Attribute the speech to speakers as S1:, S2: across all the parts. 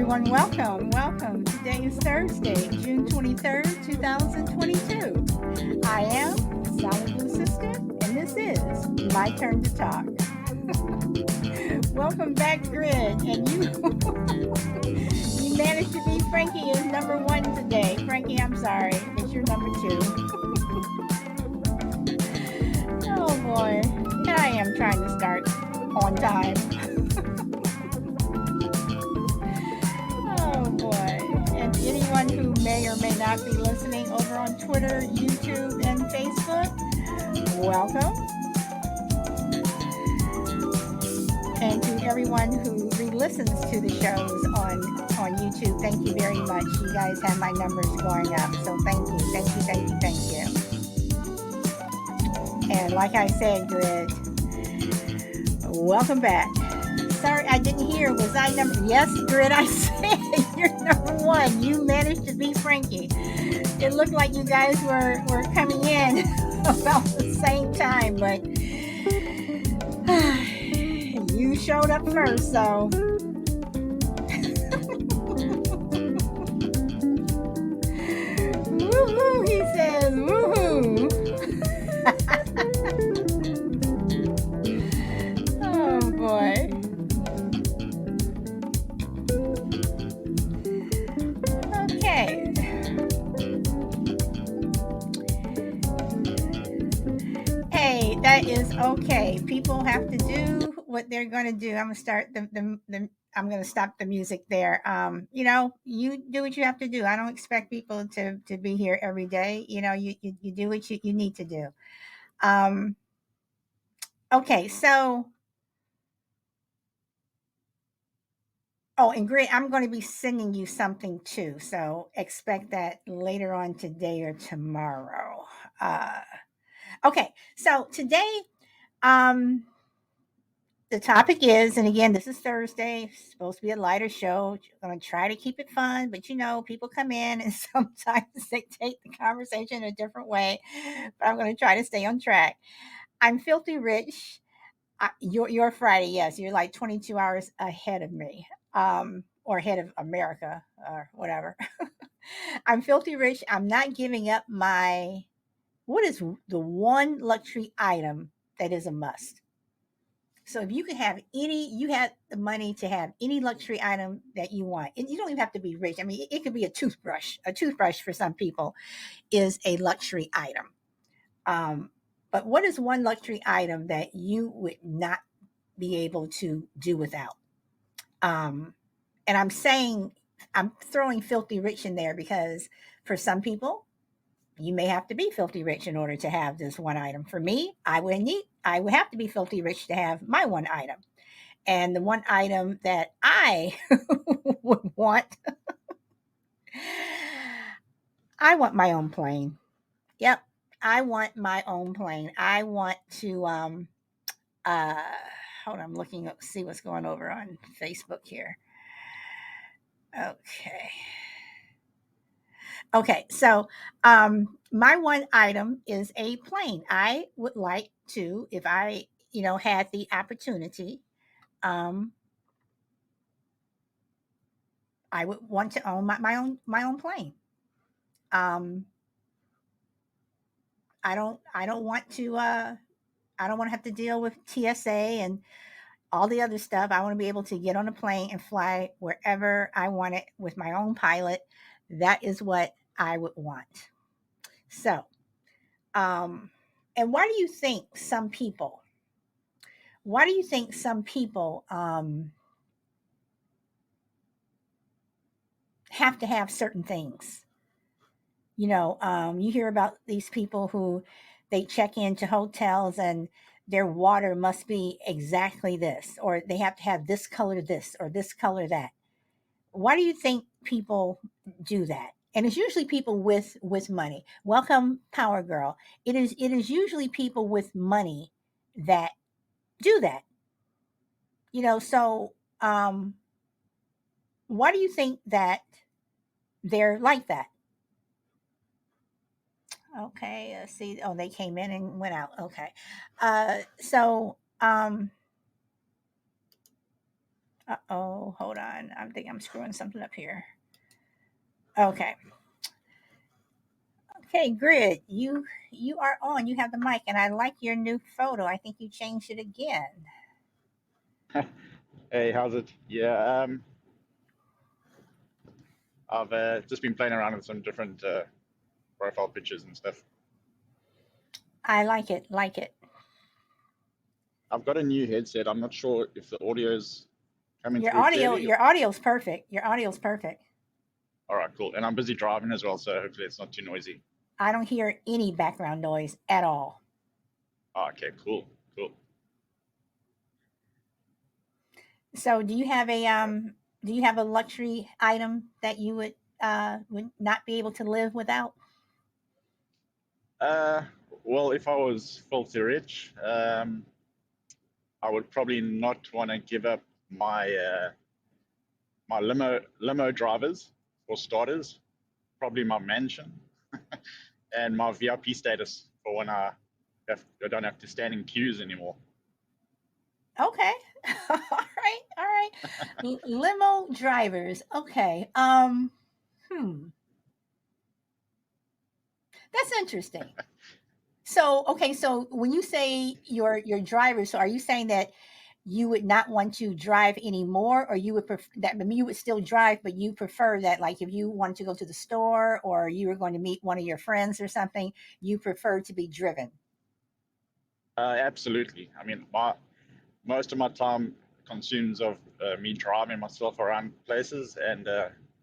S1: everyone. Welcome. Today is Thursday, June 23rd, 2022. I am Solid Blue Sister, and this is My Turn to Talk. Welcome back, Grid. And you, you managed to beat Frankie as number one today. Frankie, I'm sorry, but you're number two. Oh boy. And I am trying to start on time. Oh boy. And anyone who may or may not be listening over on Twitter, YouTube, and Facebook, welcome. And to everyone who re-listens to the shows on YouTube, thank you very much. You guys have my numbers going up. So thank you. And like I said, Grid, welcome back. Sorry, I didn't hear. Was I number? Yes, Grid, I said you're number one. You managed to beat Frankie. It looked like you guys were coming in about the same time, but you showed up first, so. Woohoo, he says, woohoo. Oh boy. Okay. Hey, that is okay. People have to do what they're going to do. I'm going to start I'm going to stop the music there. You do what you have to do. I don't expect people to be here every day. You do what you need to do. Okay, so and Grit, I'm going to be sending you something too. So expect that later on today or tomorrow. Okay, so today, the topic is, and again, this is Thursday, it's supposed to be a lighter show. I'm going to try to keep it fun, but people come in and sometimes they take the conversation a different way. But I'm going to try to stay on track. I'm filthy rich. You're Friday, yes. You're like 22 hours ahead of me, or ahead of America, or whatever. I'm filthy rich. I'm not giving up my. What is the one luxury item that is a must? So if you could have you had the money to have any luxury item that you want, and you don't even have to be rich. I mean, it could be a toothbrush. A toothbrush for some people is a luxury item. But what is one luxury item that you would not be able to do without? And I'm throwing filthy rich in there because for some people, you may have to be filthy rich in order to have this one item. For me, I would have to be filthy rich to have my one item. And the one item that I would want, I want my own plane. Yep. I want my own plane. I want to uh hold on, I'm looking up see what's going over on Facebook here. Okay. Okay, so my one item is a plane. I would like to, if I, had the opportunity, um, I would want to own my own plane. Um, I don't want to I don't want to have to deal with TSA and all the other stuff. I want to be able to get on a plane and fly wherever I want it with my own pilot. That is what I would want. So, um, and why do you think some people have to have certain things? You hear about these people who they check into hotels and their water must be exactly this, or they have to have this or this color that. Why do you think people do that? And it's usually people with money. Welcome, Power Girl. It is usually people with money that do that. So why do you think that they're like that? Okay, let's see. Oh, they came in and went out. Okay. So Uh-oh, hold on. I think I'm screwing something up here. Okay. Okay, Grid, you are on. You have the mic, and I like your new photo. I think you changed it again.
S2: Hey, how's it? Yeah, I've just been playing around with some different profile pictures and stuff.
S1: I like it. Like it.
S2: I've got a new headset. I'm not sure if the audio is coming
S1: Your
S2: through
S1: audio,
S2: clearly.
S1: your audio's perfect. Your audio's perfect.
S2: All right, cool. And I'm busy driving as well, so hopefully it's not too noisy.
S1: I don't hear any background noise at all.
S2: Oh, okay, cool, cool.
S1: So,
S2: All right.
S1: do you have a luxury item that you would not be able to live without?
S2: Uh, well, if I was filthy rich, I would probably not want to give up my limo drivers for starters. Probably my mansion and my VIP status for when I don't have to stand in queues anymore.
S1: Okay. All right. All right. Limo drivers. Okay. Hmm. That's interesting. So, okay, so when you say your driver, so are you saying that you would not want to drive anymore, or you would that I mean, you would still drive, but you prefer that, like, if you wanted to go to the store or you were going to meet one of your friends or something, you prefer to be driven?
S2: Absolutely. I mean, most of my time consumes of me driving myself around places, and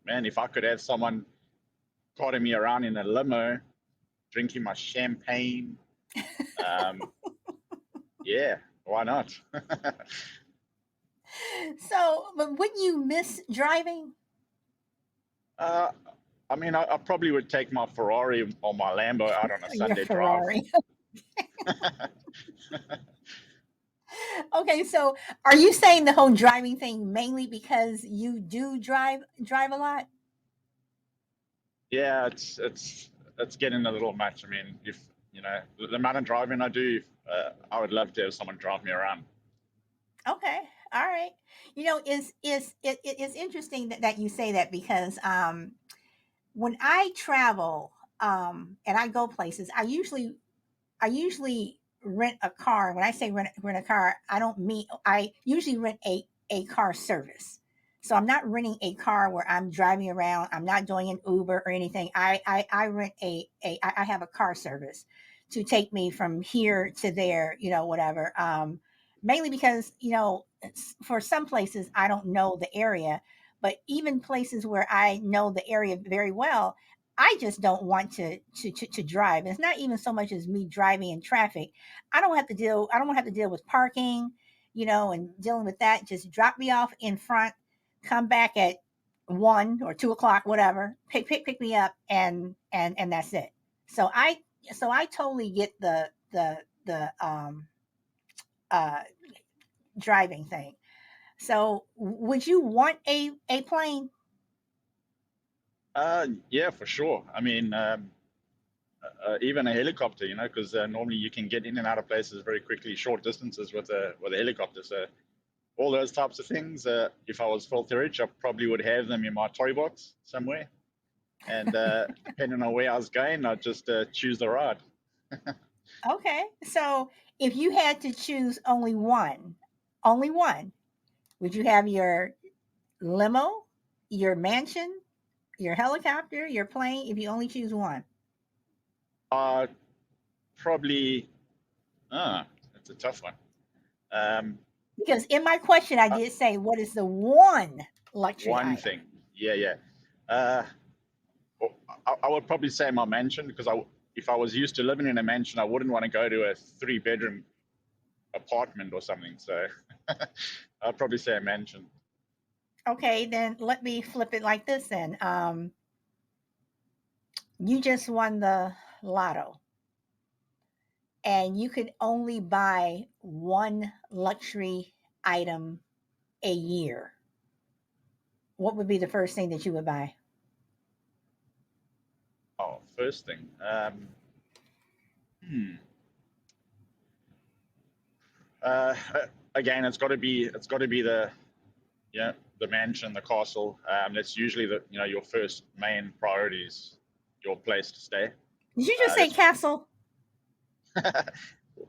S2: man, if I could have someone carting me around in a limo, drinking my champagne, um, yeah, why not?
S1: So, but wouldn't you miss driving?
S2: uh, I mean, I probably would take my Ferrari or my Lambo out on a
S1: Your
S2: Sunday drive.
S1: Ferrari. Okay, so are you saying the whole driving thing mainly because you do drive a lot?
S2: Yeah, it's getting a little much. I mean, if you know the amount of driving I do, I would love to have someone drive me around.
S1: Okay, all right. It's interesting that you say that because when I travel and I go places, I usually rent a car. When I say rent a car, I don't mean I usually rent a car service. So I'm not renting a car where I'm driving around. I'm not doing an Uber or anything. I rent I have a car service to take me from here to there, whatever. Mainly because, for some places I don't know the area, but even places where I know the area very well, I just don't want to drive. It's not even so much as me driving in traffic. I don't want to have to deal with parking, and dealing with that. Just drop me off in front, come back at 1 or 2 o'clock, whatever. Pick me up, and that's it. So I totally get the uh driving thing. So would you want a plane?
S2: Yeah, for sure. I mean, even a helicopter, because normally you can get in and out of places very quickly, short distances with a helicopter. So all those types of things. If I was filthy rich, I probably would have them in my toy box somewhere. And depending on where I was going, I'd just choose the ride.
S1: Okay. So if you had to choose only one, would you have your limo, your mansion, your helicopter, your plane? If you only choose one,
S2: Uh, Probably. That's a tough one. Um,
S1: because in my question I
S2: uh,
S1: did say, what is the one luxury
S2: One
S1: item?
S2: thing. Yeah, yeah. Uh, well, I would probably say my mansion because if I was used to living in a mansion, I wouldn't want to go to a three-bedroom apartment or something. So I'd probably say a mansion.
S1: Okay, then let me flip it like this. Then you just won the lotto, and you could only buy one luxury item a year. What would be the first thing that you would buy?
S2: Oh, first thing. Hmm. Uh, Again, it's got to be Yeah, the mansion, the castle. That's usually the your first main priorities, your place to stay.
S1: Did you just say
S2: That's
S1: castle?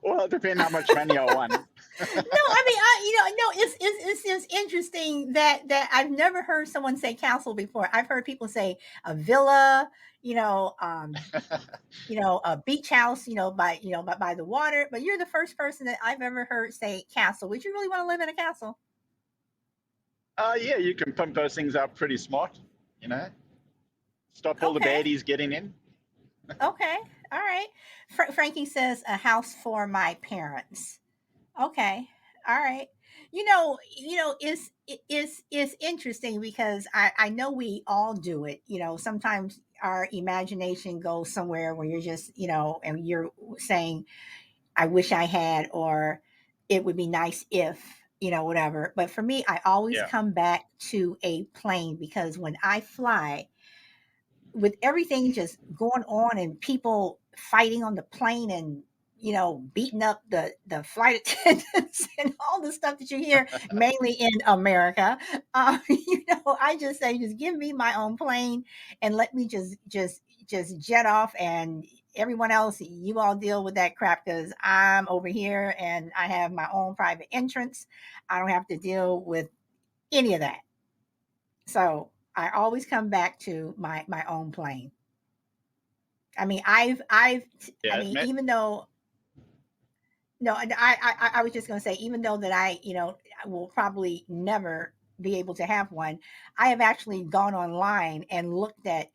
S2: well, depending how much money I won.
S1: No, I mean, no, it's just interesting that I've never heard someone say castle before. I've heard people say a villa, you know, um, a beach house, by the water. But you're the first person that I've ever heard say castle. Would you really want to live in a castle?
S2: Yeah, you can pump those things out pretty smart. You know, stop all the
S1: Okay,
S2: baddies getting in.
S1: okay, all right. Frankie says a house for my parents. Okay. All right. It's interesting because I know we all do it. Sometimes our imagination goes somewhere where you're just, and you're saying, I wish I had, or it would be nice if, whatever. But for me, I always
S2: Yeah,
S1: come back to a plane because when I fly, with everything just going on and people fighting on the plane and beating up the flight attendants and all the stuff that you hear mainly in America. I just say just give me my own plane and let me just jet off, and everyone else, you all deal with that crap because I'm over here and I have my own private entrance. I don't have to deal with any of that. So I always come back to my own plane. I mean, I
S2: yeah,
S1: mean,
S2: Matt.
S1: even though, no, and I was just going to say, even though that I will probably never be able to have one, I have actually gone online and looked at,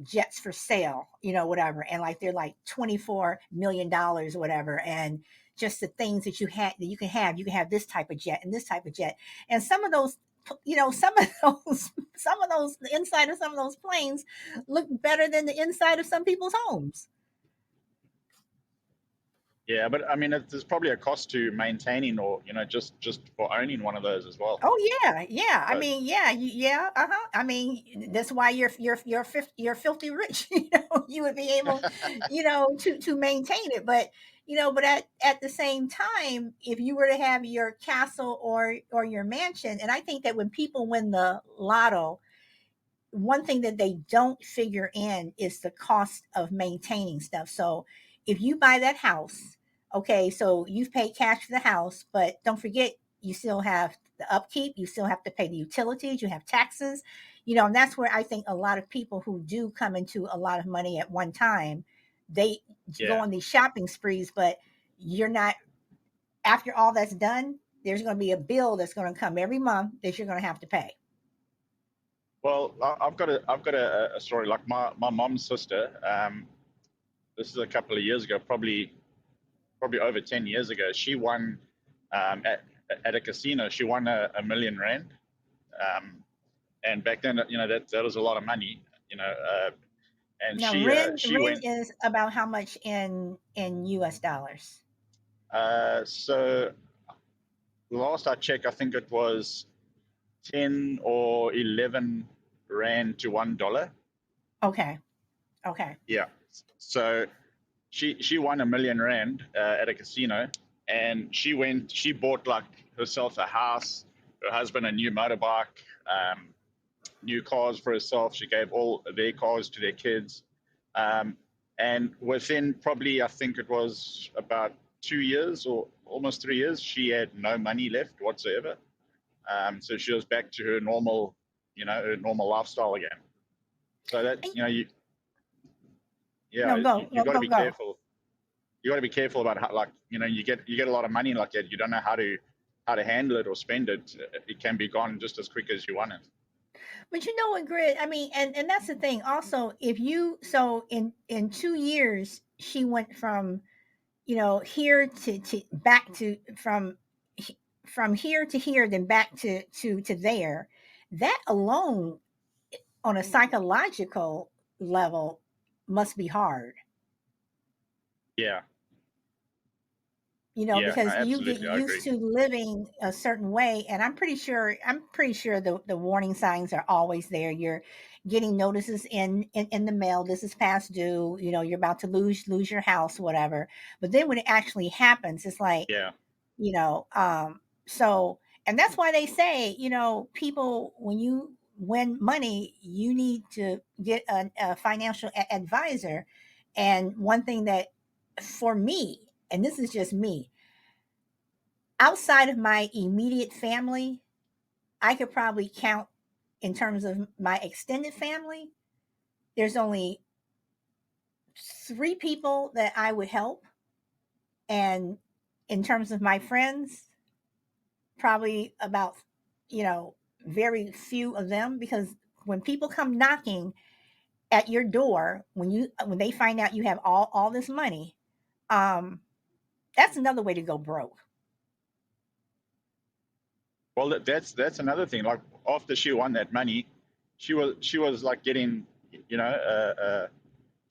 S1: jets for sale, whatever, and like they're like $24 million or whatever, and just the things that you can have this type of jet and this type of jet, and some of those. Some of those, the inside of some of those planes look better than the inside of some people's homes.
S2: Yeah, but I mean, there's probably a cost to maintaining, or just for owning one of those as well.
S1: Oh yeah, yeah. I
S2: So
S1: mean, yeah, yeah. Uh-huh. I mean, that's why you're filthy rich. You would be able, to maintain it. But at the same time, if you were to have your castle or your mansion, and I think that when people win the lotto, one thing that they don't figure in is the cost of maintaining stuff. So if you buy that house, okay, so you've paid cash for the house, but don't forget you still have the upkeep, you still have to pay the utilities, you have taxes, and that's where I think a lot of people who do come into a lot of money at one time, they go
S2: yeah.
S1: on these shopping sprees, but you're not, after all that's done, there's going to be a bill that's going to come every month that you're going to have to pay.
S2: Well, I've got a story like my mom's sister. This is a couple of years ago, probably over 10 years ago. She won at a casino. She won a million rand. Um, and back then, that was a lot of money. And
S1: Now,
S2: she uh, she
S1: Ren
S2: went.
S1: is about how much in US dollars?
S2: So last I checked, I think it was 10 or 11 rand to $1.
S1: Okay. Okay.
S2: Yeah. So she won a million rand at a casino, and she bought like herself a house, her husband a new motorbike, new cars for herself. She gave all their cars to their kids, um, and within probably I think it was about 2 years or almost 3 years, she had no money left whatsoever. So she was back to her normal lifestyle again. So that
S1: And-
S2: you yeah
S1: No, go,
S2: you
S1: go,
S2: got to
S1: go,
S2: be
S1: go.
S2: careful. You got to be careful about how, like, you get a lot of money like that. You don't know how to handle it or spend it. It can be gone just as quick as you want it.
S1: But you know what, Grid? I mean, and that's the thing. Also, if you so in 2 years, she went from here to back to from here to here, then back to there. That alone, on a psychological level, must be hard.
S2: Yeah, yeah, no,
S1: Because you get
S2: absolutely, I
S1: used
S2: agree.
S1: to living a certain way, and I'm pretty sure the warning signs are always there. You're getting notices in the mail, this is past due, you're about to lose your house, whatever. But then when it actually happens, it's like,
S2: Yeah,
S1: so, And that's why they say, people, when you win money, you need to get a financial advisor. And one thing that, for me, and this is just me, outside of my immediate family, I could probably count, in terms of my extended family, there's only three people that I would help. And in terms of my friends, probably about, you know, very few of them, because when people come knocking at your door, when they find out you have all this money, um that's another way to go broke.
S2: Well, that's another thing. Like after she won that money, she was like getting,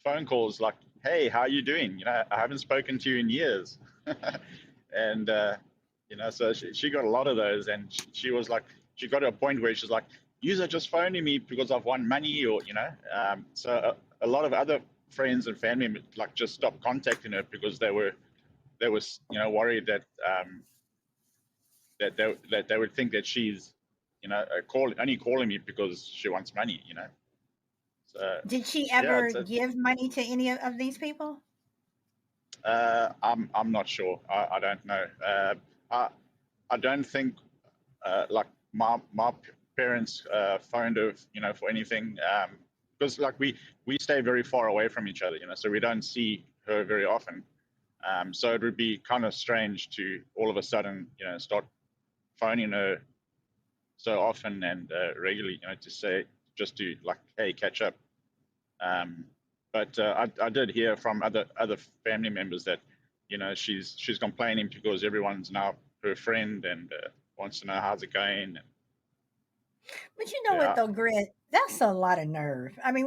S2: phone calls like, "Hey, how are you doing? I haven't spoken to you in years," and so she got a lot of those, and she was like, she got to a point where she's like, "You are just phoning me because I've won money," or so a lot of other friends and family like just stopped contacting her because they was worried that that they would think that she's only calling me because she wants money. So
S1: Did she
S2: yeah,
S1: ever give money to any of these people?
S2: I'm not sure. I don't know. I I don't think like my parents phoned her, for anything, because like we stay very far away from each other, so we don't see her very often. So it would be kind of strange to all of a sudden, start phoning her so often and regularly, to say, just to like, hey, catch up. Um, but I did hear from other family members that she's complaining because everyone's now her friend and wants to know how's it going. And
S1: But you know what
S2: yeah,
S1: though, Grit? That's a lot of nerve. I mean,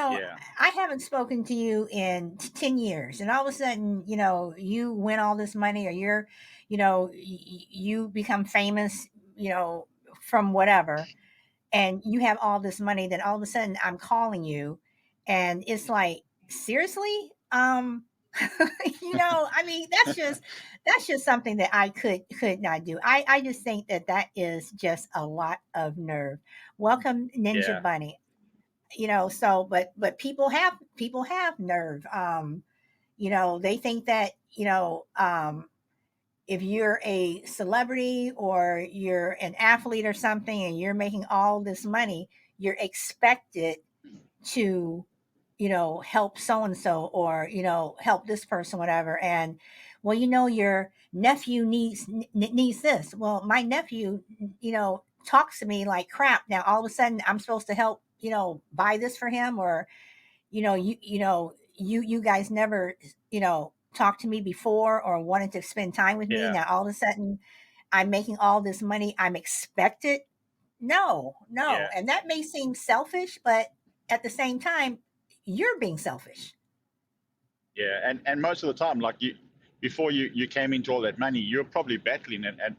S2: yeah,
S1: I haven't spoken to you in 10 years, and all of a sudden, you win all this money, or you become famous, from whatever, and you have all this money, then all of a sudden I'm calling you, and it's like, seriously? I mean, that's just something that I could not do. I just think that is just a lot of nerve. Welcome, Ninja
S2: yeah,
S1: Bunny. So, but people have nerve. They think that, if you're a celebrity or you're an athlete or something, and you're making all this money, you're expected to, help so and so, or, help this person, whatever. And, well, your nephew needs this. Well, my nephew, talks to me like crap. Now all of a sudden I'm supposed to help, buy this for him, or, you guys never, talked to me before or wanted to spend time with me.
S2: yeah,
S1: Now all of a sudden I'm making all this money, I'm expected. No, no.
S2: yeah,
S1: And that may seem selfish, but at the same time, you're being selfish.
S2: yeah. And most of the time, like before you came into all that money, you're probably battling, and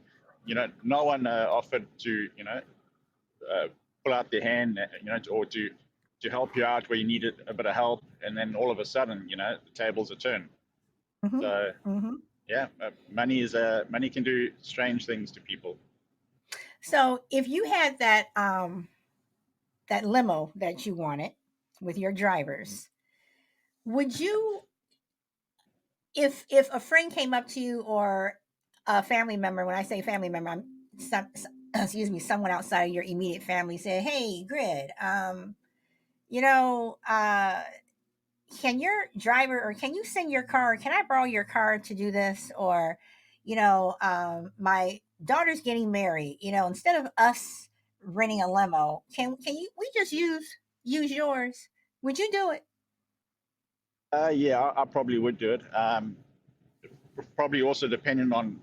S2: no one offered to uh, pull out their hand, or to help you out where you needed a bit of help, and then all of a sudden, the tables are turned.
S1: Hmm.
S2: So
S1: Hmm.
S2: yeah, money can do strange things to people.
S1: So if you had that limo that you wanted with your drivers, would you, if a friend came up to you, or a family member, when I say family member, excuse me, someone outside of your immediate family, said, "Hey, Grid, you know, can your driver, or can you send your car? Can I borrow your car to do this?" Or, my daughter's getting married. Instead of us renting a limo, we just use yours? Would you do it?
S2: Yeah, I probably would do it. Probably also depending on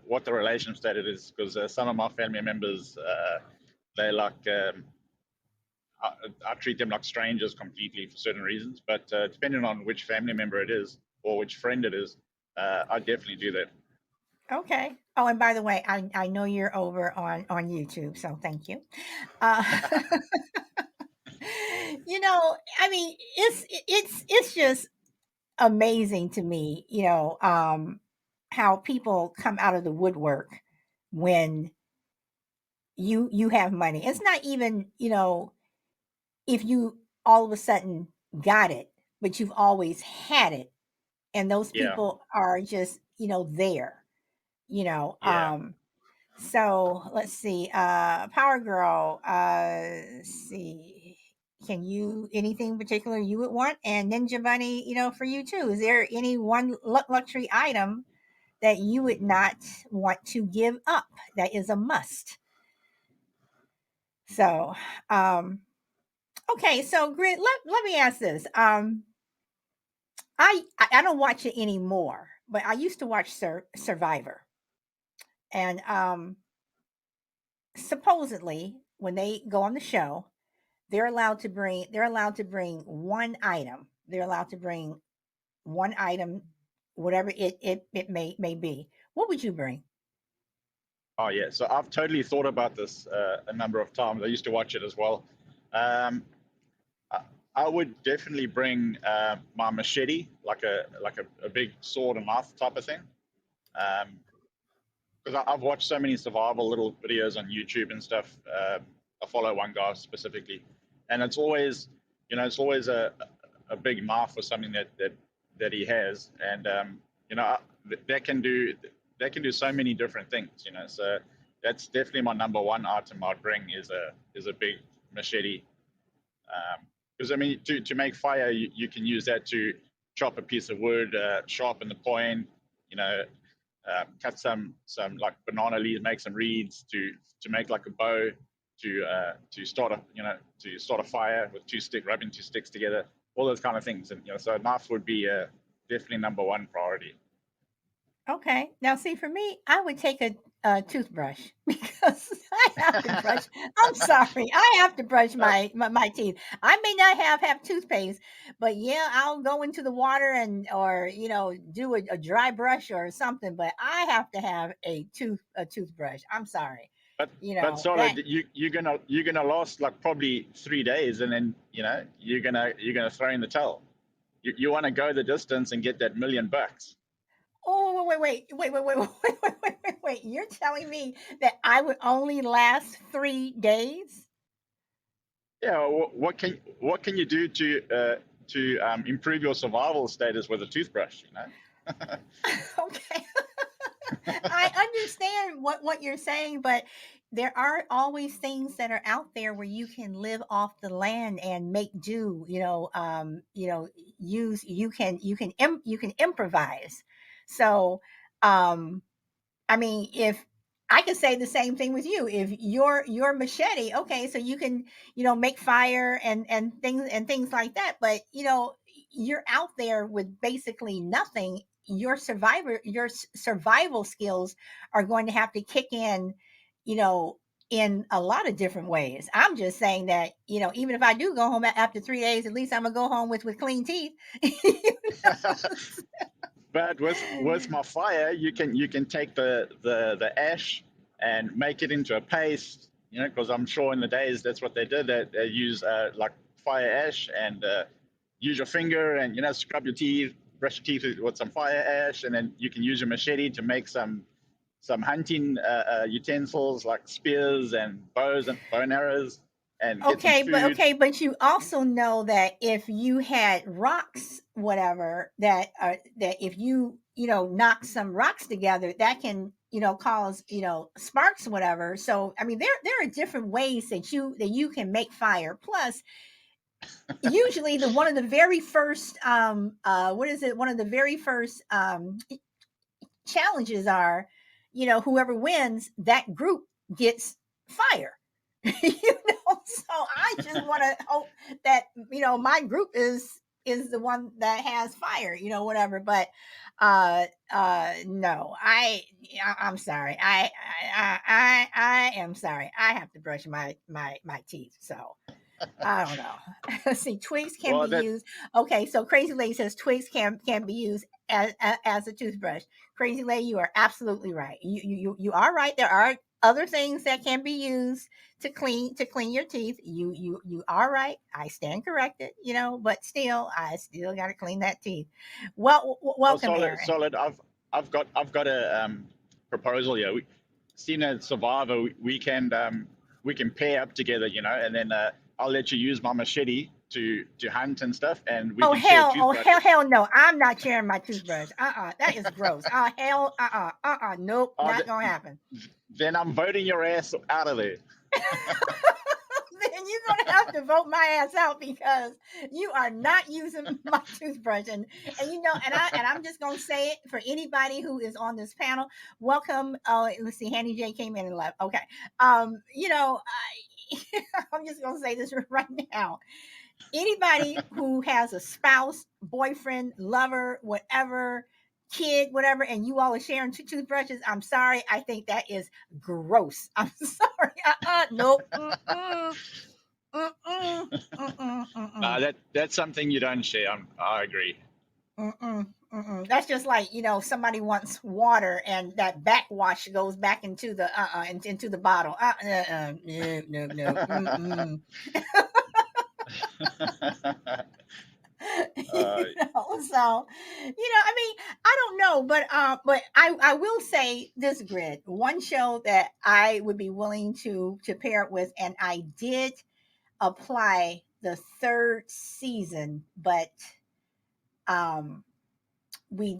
S2: what the relationship that it is, because some of my family members, they like, I, I treat them like strangers completely for certain reasons. But depending on which family member it is or which friend it is, I definitely do that.
S1: Okay. Oh, and by the way, I know you're over on YouTube, so thank you. Uh, I mean, it's just amazing to me. how people come out of the woodwork when you have money. It's not even, if you all of a sudden got it, but you've always had it, and those
S2: Yeah,
S1: people are just, there, you know.
S2: yeah.
S1: So let's see. Power Girl, let's see. Can you anything particular you would want? And Ninja Bunny, for you too. Is there any one luxury item that you would not want to give up that is a must? So, okay, so Grit, let me ask this. I don't watch it anymore, but I used to watch Survivor, and supposedly when they go on the show, they're allowed to bring one item. They're allowed to bring one item, whatever it may be. What would you bring?
S2: Oh yeah. So I've totally thought about this a number of times. I used to watch it as well. Um, I, I would definitely bring my machete, like a big sword and knife type of thing. Um, because I've watched so many survival little videos on YouTube and stuff. I follow one guy specifically, and it's always a big knife or something that he has, and that can do so many different things. So that's definitely my number one item I'd bring is a big machete. Because I mean, to make fire, you can use that to chop a piece of wood, sharpen the point, you know, cut some like banana leaves, make some reeds to make like a bow to start a fire with rubbing two sticks together, all those kind of things, and so a knife would be definitely number one priority.
S1: Okay. Now, see, for me, I would take a toothbrush because I have to brush. I'm sorry, I have to brush
S2: uh,
S1: my teeth. I may not have toothpaste, but yeah, I'll go into the water and or do a dry brush or something. But I have to have a toothbrush. I'm sorry,
S2: but
S1: that.
S2: solid, you're gonna last like probably 3 days, and then you're gonna throw in the towel. You want to go the distance and get that $1 million.
S1: Oh, wait. You're telling me that I would only last 3 days?
S2: Yeah, what can you do to improve your survival status with a toothbrush?
S1: Okay. I understand what you're saying, but there are always things that are out there where you can live off the land and make do. Use you can improvise. So, um, I mean, if I could say the same thing with you, if your machete, okay, so you can, make fire and things like that, but you're out there with basically nothing. Your survival skills are going to have to kick in, you know, in a lot of different ways. I'm just saying that, even if I do go home after 3 days, at least I'm gonna go home with clean teeth.
S2: But with my fire, you can take the ash and make it into a paste. Because I'm sure in the days that's what they did. They use like fire ash and use your finger and scrub your teeth, brush your teeth with some fire ash, and then you can use your machete to make some hunting utensils like spears and bows and bow and arrows, and get some food.
S1: Okay, but you also know that if you had rocks, whatever, that if knock some rocks together, that can cause sparks, whatever. So I mean, there are different ways that you can make fire. Plus, usually the one of the very first what is it? One of the very first challenges are, whoever wins, that group gets fire. So I just want to hope that my group is the one that has fire, whatever. But no, I'm sorry. I am sorry. I have to brush my teeth. So I don't know. Let's see. Twigs can be
S2: Well, that
S1: used. Okay, so Crazy Lady says twigs can be used as a toothbrush. Crazy Lady, you are absolutely right. You are right. There are other things that can be used to clean your teeth. You are right. I stand corrected. But still, I still got to clean that teeth. Well,
S2: well,
S1: welcome,
S2: solid,
S1: Aaron.
S2: solid. I've got a proposal here. Seeing as Survivor, we can pair up together, and then I'll let you use my machete to hunt and stuff, and we can share
S1: Oh hell,
S2: toothbrushes.
S1: hell no! I'm not sharing my toothbrush. That is gross. Hell, nope,
S2: Oh,
S1: not gonna happen.
S2: then I'm voting your ass out of there.
S1: Then you're gonna have to vote my ass out because you are not using my toothbrush. And I'm just gonna say it for anybody who is on this panel. Welcome. Let's see, Handy J came in and left. Okay. I'm just gonna say this right now. Anybody who has a spouse, boyfriend, lover, whatever, kid, whatever, and you all are sharing toothbrushes, I'm sorry. I think that is gross. I'm sorry. Nope. Mm-mm, mm-mm, mm-mm,
S2: That's something you don't share. I agree.
S1: mm-mm, mm-mm. That's just like somebody wants water and that backwash goes back into the into the bottle. No, no, no. Mm-mm.
S2: uh,
S1: So I mean, I don't know, but I will say this, Grid, one show that I would be willing to pair it with, and I did apply the third season, but um we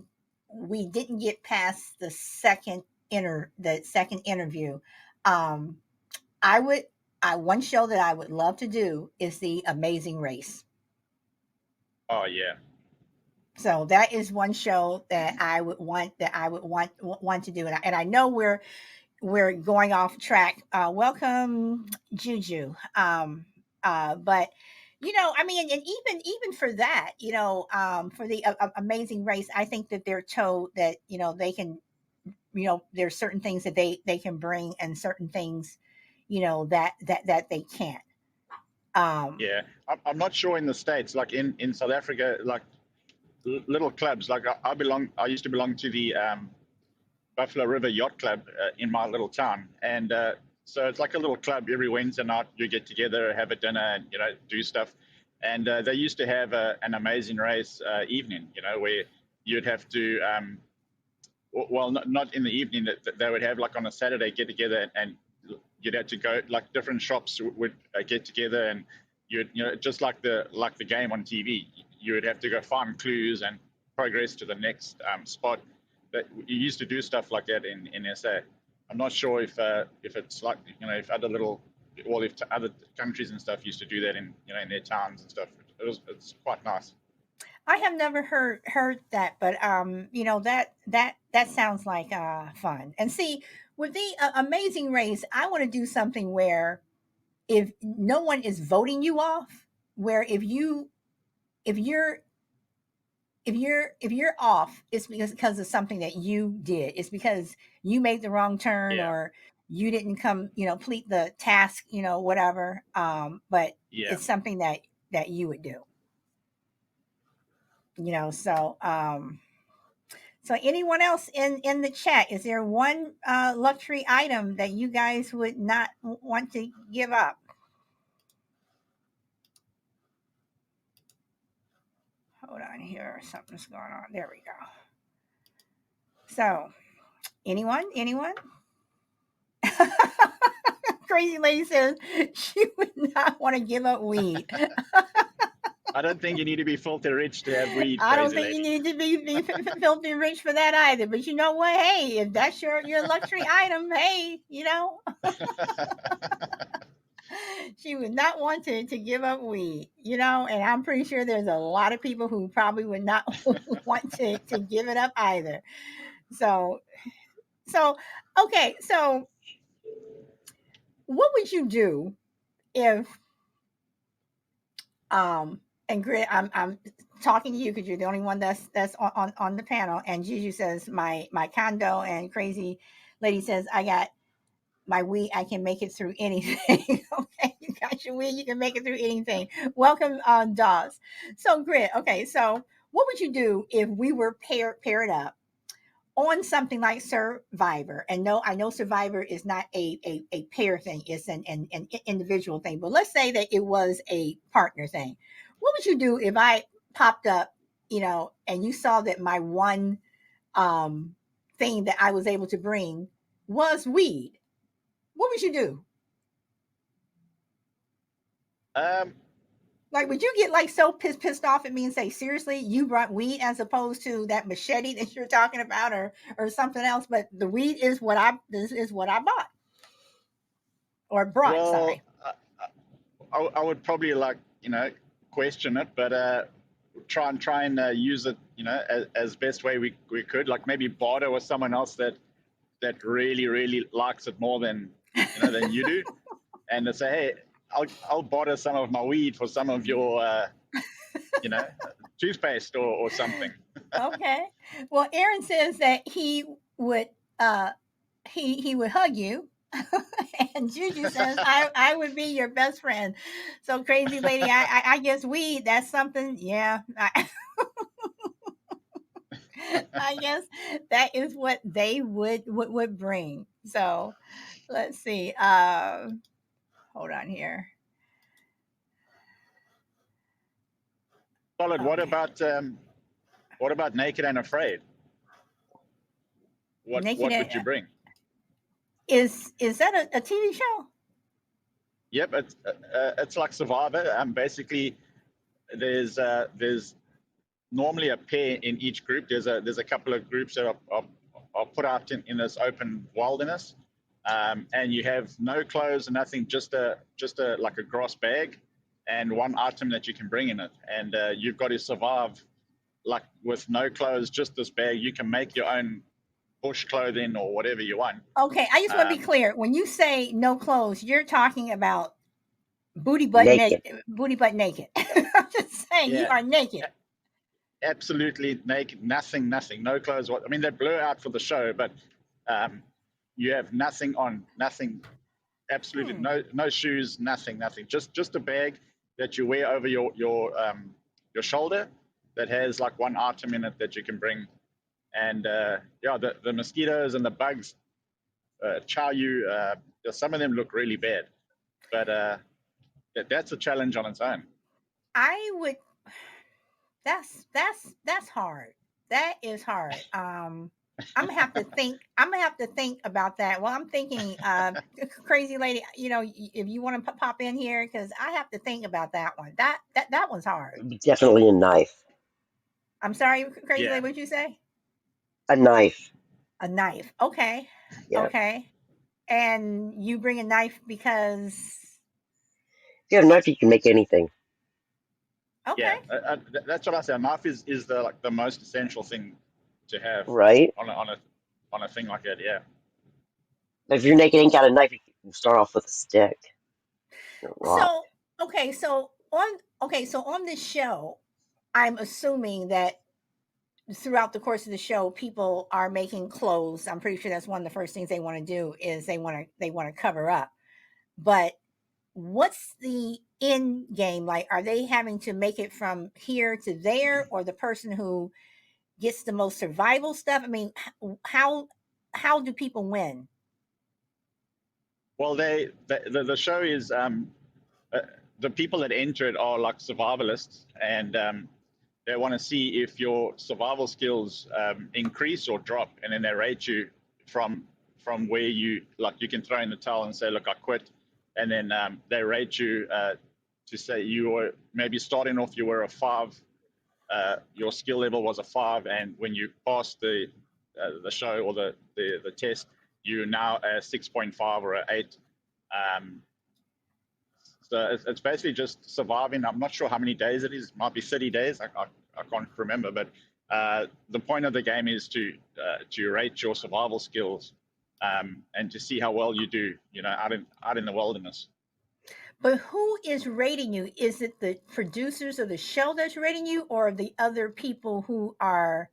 S1: didn't get past the second interview. um I would I One show that I would love to do is the Amazing Race.
S2: oh yeah,
S1: So that is one show that I would want to do, and I know we're going off track. Welcome, Juju. But I mean, and even for that, for the Amazing Race, I think that they're told that they can, there's certain things that they can bring, and certain things, that they can't. Um,
S2: yeah. I'm not sure in the states, like in South Africa, like little clubs. Like I used to belong to the Buffalo River Yacht Club in my little town, and so it's like a little club. Every Wednesday night, you get together, have a dinner, and do stuff. And they used to have an Amazing Race evening, where you'd have to, well, not in the evening. That they would have like on a Saturday get together, and you'd have to go, like different shops would get together, and you'd, just like the game on TV, you would have to go find clues and progress to the next spot. That you used to do stuff like that in SA. I'm not sure if it's like, if other little, well, if other countries and stuff used to do that in their towns and stuff. It's quite nice.
S1: I have never heard that, but that sounds like fun. And see, with the Amazing Race, I want to do something where if no one is voting you off, where if you're if you're off, it's because of something that you did. It's because you made the wrong turn,
S2: Yeah,
S1: or you didn't come, complete the task, whatever. But
S2: yeah.
S1: it's something that you would do. So anyone else in the chat, is there one luxury item that you guys would not want to give up? Hold on here, something's going on. There we go. So anyone? Crazy lady says she would not want to give up weed.
S2: I don't think you need to be filthy rich to have weed,
S1: I don't
S2: crazy
S1: think you
S2: lady.
S1: need to be filthy rich for that either. But you know what? Hey, if that's your luxury item, hey, she would not want to give up weed, and I'm pretty sure there's a lot of people who probably would not want to give it up either. So, so okay, so what would you do if and Grit, I'm talking to you because you're the only one that's on the panel. And Juju says my condo, and Crazy Lady says I got my weed. I can make it through anything. Okay, you got your weed. You can make it through anything. Welcome, Dawes. So Grit. Okay, so what would you do if we were paired up on something like Survivor? And no, I know Survivor is not a pair thing, it's an individual thing. But let's say that it was a partner thing. What would you do if I popped up, and you saw that my one thing that I was able to bring was weed, what would you do?
S2: Um,
S1: Like, would you get like so pissed off at me and say, seriously, you brought weed as opposed to that machete that you're talking about, or something else? But the weed is what I bought or brought.
S2: well,
S1: Sorry.
S2: I would probably like, question it, but try and use it, as best way we could. Like maybe barter with someone else that really really likes it more than you do, and to say, hey, I'll barter some of my weed for some of your you know toothpaste or something.
S1: Okay. Well, Aaron says that he would uh he would hug you. And Juju says I would be your best friend. So crazy lady, I guess weed, that's something. Yeah. I guess that is what they would bring. So let's see. Hold on here.
S2: Solid.
S1: Okay.
S2: What about Naked and Afraid?
S1: Naked
S2: What would you bring?
S1: is that a TV show?
S2: Yep, it's like Survivor. Basically, there's normally a pair in each group. There's a couple of groups that are put out in this open wilderness, and you have no clothes and nothing, just a like a grass bag, and one item that you can bring in it, and you've got to survive like with no clothes, just this bag. You can make your own bush clothing or whatever you want.
S1: Okay, I just want to be
S2: Um,
S1: clear. When you say no clothes, you're talking about
S3: Naked.
S1: booty butt naked. I'm just saying you
S2: yeah,
S1: are naked.
S2: absolutely naked, nothing, no clothes. I mean, they blur out for the show, but um, you have nothing on, nothing, absolutely
S1: Hmm.
S2: no shoes, nothing, just a bag that you wear over your shoulder that has like one item in it that you can bring, and yeah, the mosquitoes and the bugs chow you. Some of them look really bad, but that's a challenge on its own.
S1: I would. That's hard. That is hard. I'm gonna have to think. I'm gonna have to think about that. Well, I'm thinking, crazy lady. You know, if you want to pop in here, because I have to think about that one. That one's hard.
S3: Definitely a knife.
S1: I'm sorry, crazy
S2: Yeah,
S1: lady. What'd you say?
S3: A knife.
S1: A knife. Okay.
S3: Yeah. If
S1: Okay. And you bring a knife because.
S3: you have a knife, you can make anything,
S1: Okay.
S2: yeah, that's what I say. A knife is the like the most essential thing to have
S3: right?
S2: on a thing like that. Yeah.
S3: If you're naked and ain't got a knife, you can start off with a stick, a rock.
S1: So so on this show, I'm assuming that throughout the course of the show, people are making clothes. I'm pretty sure that's one of the first things they want to do is they want to cover up. But what's the end game like? Are they having to make it from here to there, or the person who gets the most survival stuff? I mean, how how do people win?
S2: Well, the show is uh, the people that enter it are like survivalists, and they want to see if your survival skills increase or drop, and then they rate you from where you like you can throw in the towel and say, look, I quit, and then they rate you to say you were maybe starting off you were a 5, your skill level was a 5, and when you passed the show or the test, you're now a 6.5 or a 8. Um, so it's basically just surviving. I'm not sure how many days it is. It might be 30 days. I can't remember. But the point of the game is to rate your survival skills and to see how well you do. Out in the wilderness.
S1: But who is rating you? Is it the producers of the show that's rating you, or the other people who are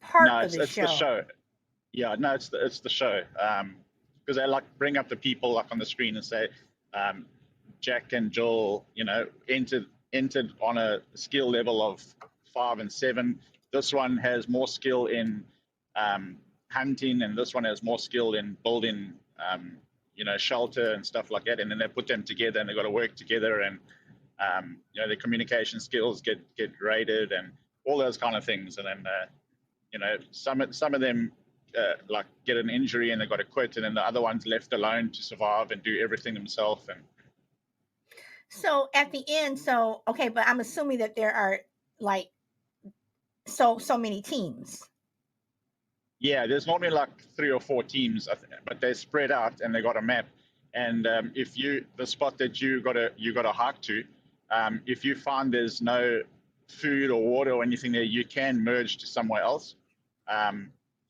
S1: part
S2: No,
S1: of the
S2: it's the
S1: show?
S2: show. Yeah, no, it's the show. Because they like bring up the people like on the screen and say, um, Jack and Joel, entered on a skill level of 5 and 7. This one has more skill in hunting, and this one has more skill in building, shelter and stuff like that. And then they put them together, and they got to work together, and their communication skills get graded, and all those kind of things. And then some of them like get an injury and they got to quit, and then the other one's left alone to survive and do everything themselves. And
S1: So at the end, okay, but I'm assuming that there are like so many teams.
S2: yeah, there's normally like 3 or 4 teams, but they're spread out and they got a map. And if the spot that you got to hike to, if you find there's no food or water or anything there, you can merge to somewhere else.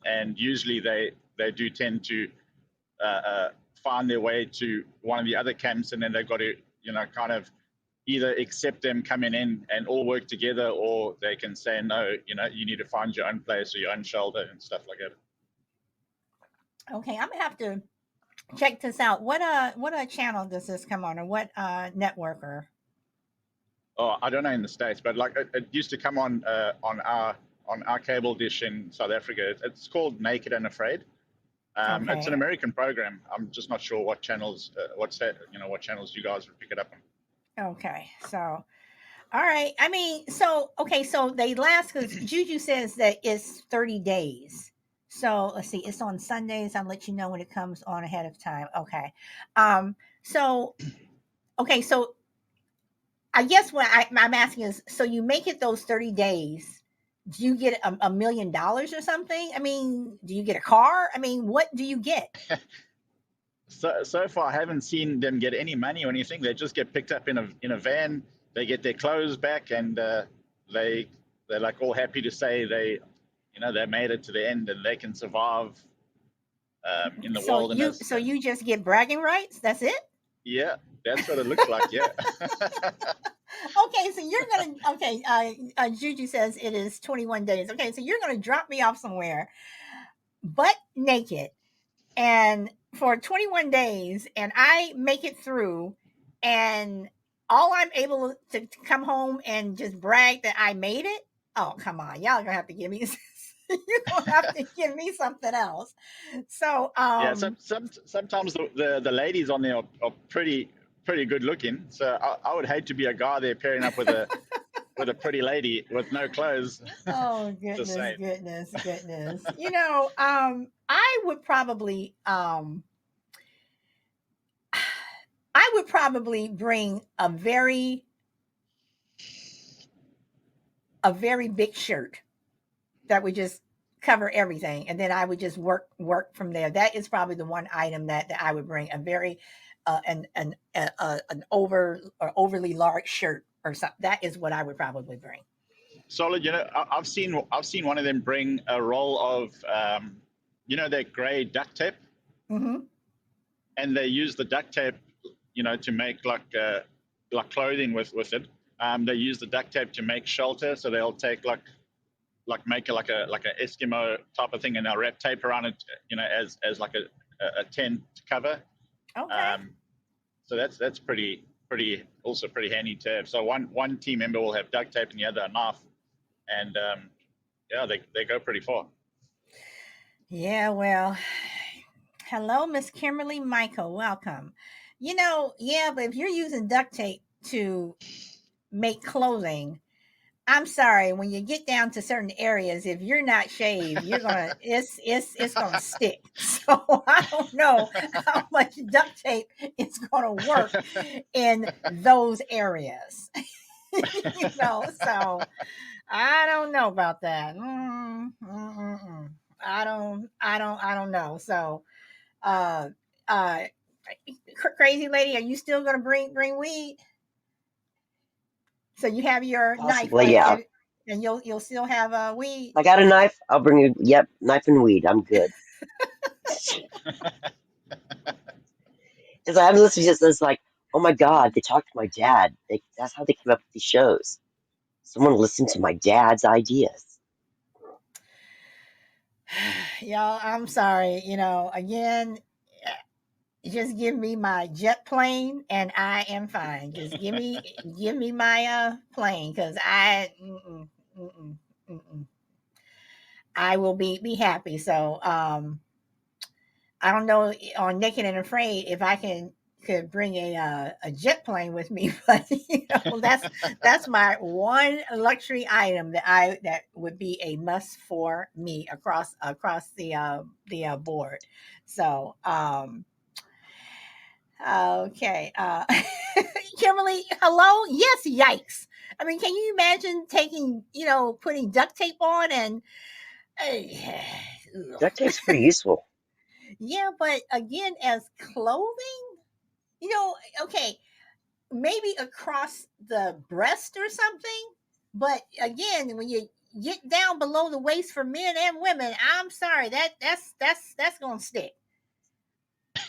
S2: And usually they do tend to find their way to one of the other camps, and then they've got to kind of either accept them coming in and all work together, or they can say no, you need to find your own place or your own shelter and stuff like that.
S1: Okay, I'm gonna have to check this out. What channel does this come on, or what network? Or
S2: Oh, I don't know in the States, but like it used to come on our cable dish in South Africa. It's called Naked and Afraid.
S1: okay,
S2: It's an American program. I'm just not sure what channels what channels you guys would pick it up on.
S1: okay. So, all right. I mean, so okay, so they last, because Juju says that it's 30 days. So let's see, it's on Sundays. I'll let you know when it comes on ahead of time. Okay. So okay, so I guess what I'm asking is, so you make it those 30 days. Do you get $1 million or something? I mean, do you get a car? I mean, what do you get?
S2: So far, I haven't seen them get any money or anything. They just get picked up in a van. They get their clothes back, and they're like all happy to say they made it to the end and they can survive in the wilderness.
S1: So you just get bragging rights? That's it?
S2: Yeah, that's what it looks like. Yeah.
S1: Okay, so you're gonna Juju says it is 21 days. Okay, so you're gonna drop me off somewhere, butt naked, and for 21 days, and I make it through, and all I'm able to come home and just brag that I made it. Oh, come on, y'all gonna have to give me you're gonna have to give me something else. So
S2: Yeah, sometimes the ladies on there are pretty good looking. So I would hate to be a guy there pairing up with a pretty lady with no clothes.
S1: oh goodness. I would probably bring a very big shirt that would just cover everything, and then I would just work from there. That is probably the one item that I would bring, a very an overly large shirt or something. That is what I would probably bring.
S2: Solid. I've seen one of them bring a roll of that gray duct tape,
S1: Mm-hmm.
S2: and they use the duct tape to make like clothing with it. They use the duct tape to make shelter, so they'll take make like a Eskimo type of thing, and they'll wrap tape around it, as like a tent cover.
S1: Okay.
S2: So that's pretty also pretty handy to have. So one team member will have duct tape and the other a knife, and yeah, they go pretty far.
S1: Yeah, well, hello, Miss Kimberly Michael. Welcome. Yeah, but if you're using duct tape to make clothing, I'm sorry, when you get down to certain areas, if you're not shaved, it's gonna stick. So I don't know how much duct tape is gonna work in those areas. So I don't know about that. I don't know. So uh uh crazy lady, are you still gonna bring weed? So you have your knife,
S3: Possibly,
S1: right?
S3: yeah.
S1: And you'll still have weed.
S3: I got a knife. I'll bring you. Yep, knife and weed. I'm good. Because I'm listening to this, like, oh my god, they talked to my dad. That's how they came up with these shows. Someone listened to my dad's ideas.
S1: Y'all, I'm sorry. Again, just give me my jet plane and I am fine. Just give me my plane, because mm-mm, mm-mm. I will be happy. So I don't know on Naked and Afraid if I can could bring a jet plane with me, but that's my one luxury item that would be a must for me across the board. So okay, Kimberly, hello. Yes, yikes. I mean, can you imagine putting duct tape on and
S3: Duct tape's pretty useful.
S1: yeah, but again, as clothing, okay, maybe across the breast or something. But again, when you get down below the waist for men and women, I'm sorry, that's gonna stick.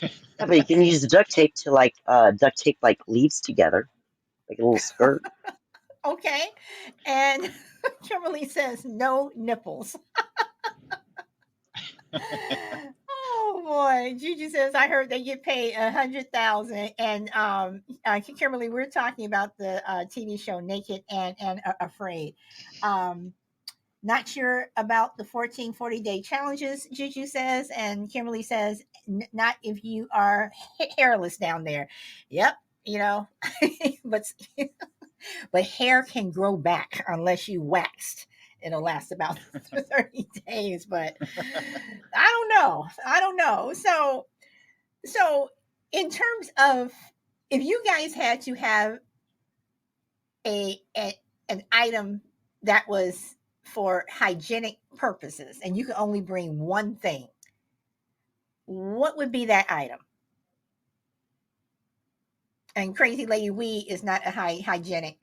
S3: Yeah, but you can use the duct tape to duct tape like leaves together, like a little skirt.
S1: Okay, and Kimberly says no nipples. Oh boy, Gigi says I heard they get paid 100,000, and Kimberly, we're talking about the TV show Naked and Afraid. Um, Not sure about the 14 40-day challenges, Juju says, and Kimberly says, not if you are hairless down there. Yep, but but hair can grow back unless you waxed. It'll last about 30 days, but I don't know. So in terms of, if you guys had to have a an item that was for hygienic purposes and you could only bring one thing, what would be that item? And Crazy Lady Wee is not a hygienic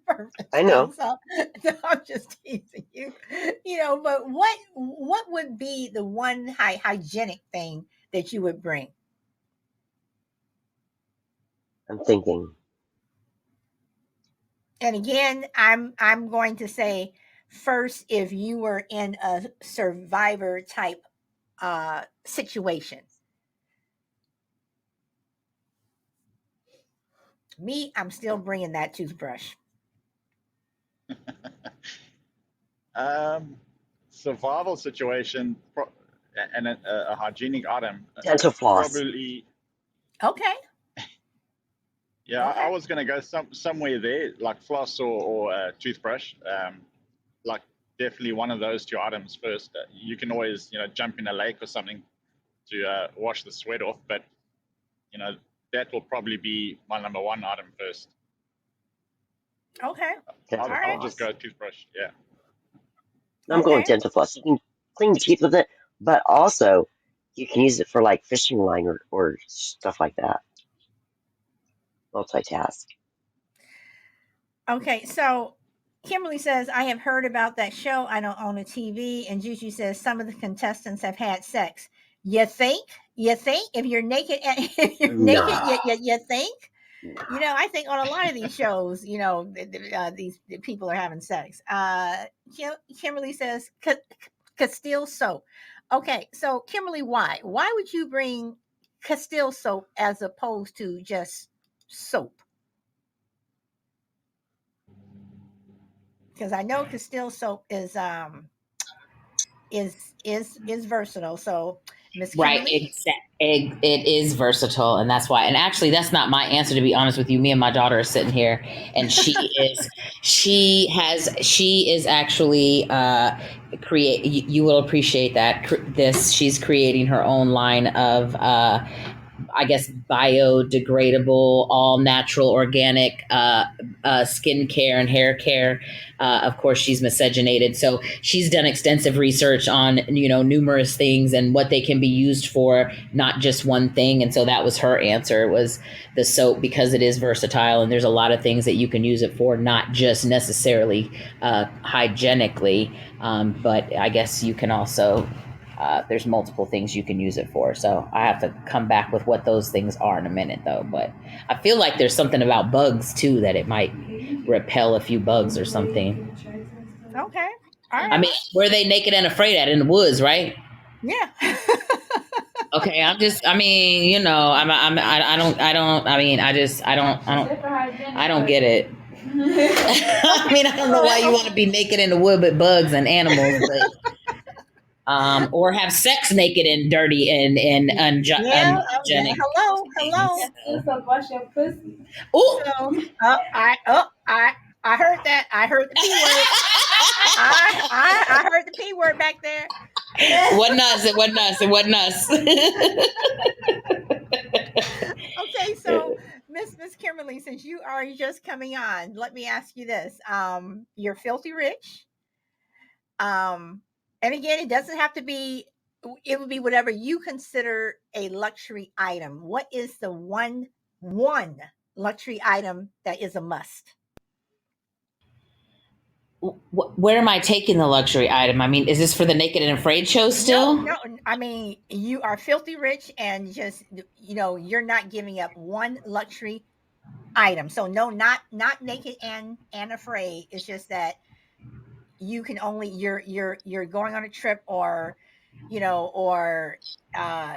S1: purpose.
S3: I know.
S1: So, no, I'm just teasing you. But what would be the one hygienic thing that you would bring?
S3: I'm thinking.
S1: And again, I'm going to say first, if you were in a survivor type situation. Me, I'm still bringing that toothbrush.
S2: Survival situation and a hygienic item.
S3: Dental floss.
S2: Probably.
S1: Okay.
S2: Yeah,
S1: Okay.
S2: I was going to go somewhere there, like floss or toothbrush. Like definitely one of those two items first. You can always, jump in a lake or something to wash the sweat off, but that will probably be my number one item first.
S1: Okay.
S3: Dental
S1: All right.
S2: I'll just go toothbrush. Yeah.
S3: I'm going
S1: Okay.
S3: dental floss. You can clean your teeth with it, but also you can use it for like fishing line or stuff like that. Multitask.
S1: Okay. So Kimberly says, I have heard about that show. I don't own a TV. And Juju says some of the contestants have had sex. You think? You think? If you're naked, if you're naked,
S3: Nah.
S1: you think?
S3: Nah.
S1: I think on a lot of these shows, these people are having sex. Kimberly says Castile soap. Okay, so Kimberly, why? Why would you bring Castile soap as opposed to just soap? Because I know Castile soap is versatile. So Miss
S4: Right.
S1: Kimberly,
S4: It is versatile, and that's why. And actually, that's not my answer, to be honest with you. Me and my daughter are sitting here, and she is actually create. You will appreciate that. She's creating her own line of I guess biodegradable, all natural, organic skincare and hair care. Of course, she's miscegenated, so she's done extensive research on numerous things and what they can be used for, not just one thing. And so that was her answer, was the soap, because it is versatile and there's a lot of things that you can use it for, not just necessarily hygienically, but I guess you can also. There's multiple things you can use it for. So I have to come back with what those things are in a minute, though. But I feel like there's something about bugs, too, that it might repel a few bugs or something.
S1: okay, all right,
S4: I mean, were they naked and afraid at in the woods, right?
S1: yeah.
S4: Okay, I don't get it. I mean, I don't know why you want to be naked in the wood with bugs and animals, but or have sex naked and dirty and
S1: Yeah,
S4: unhygienic.
S1: hello.
S5: So wash your pussy.
S4: Oh,
S1: So, I heard that. I heard the P word. I heard the P word back there.
S4: what nuts? It wasn't us. It wasn't us.
S1: Okay, so Miss Kimberly, since you are just coming on, let me ask you this. You're filthy rich. And again, it doesn't have to be, it would be whatever you consider a luxury item. What is the one luxury item that is a must?
S4: Where am I taking the luxury item? I mean, is this for the Naked and Afraid show still?
S1: No, I mean, you are filthy rich and just, you're not giving up one luxury item. So no, not naked and afraid. It's just that you can only, you're going on a trip, or or uh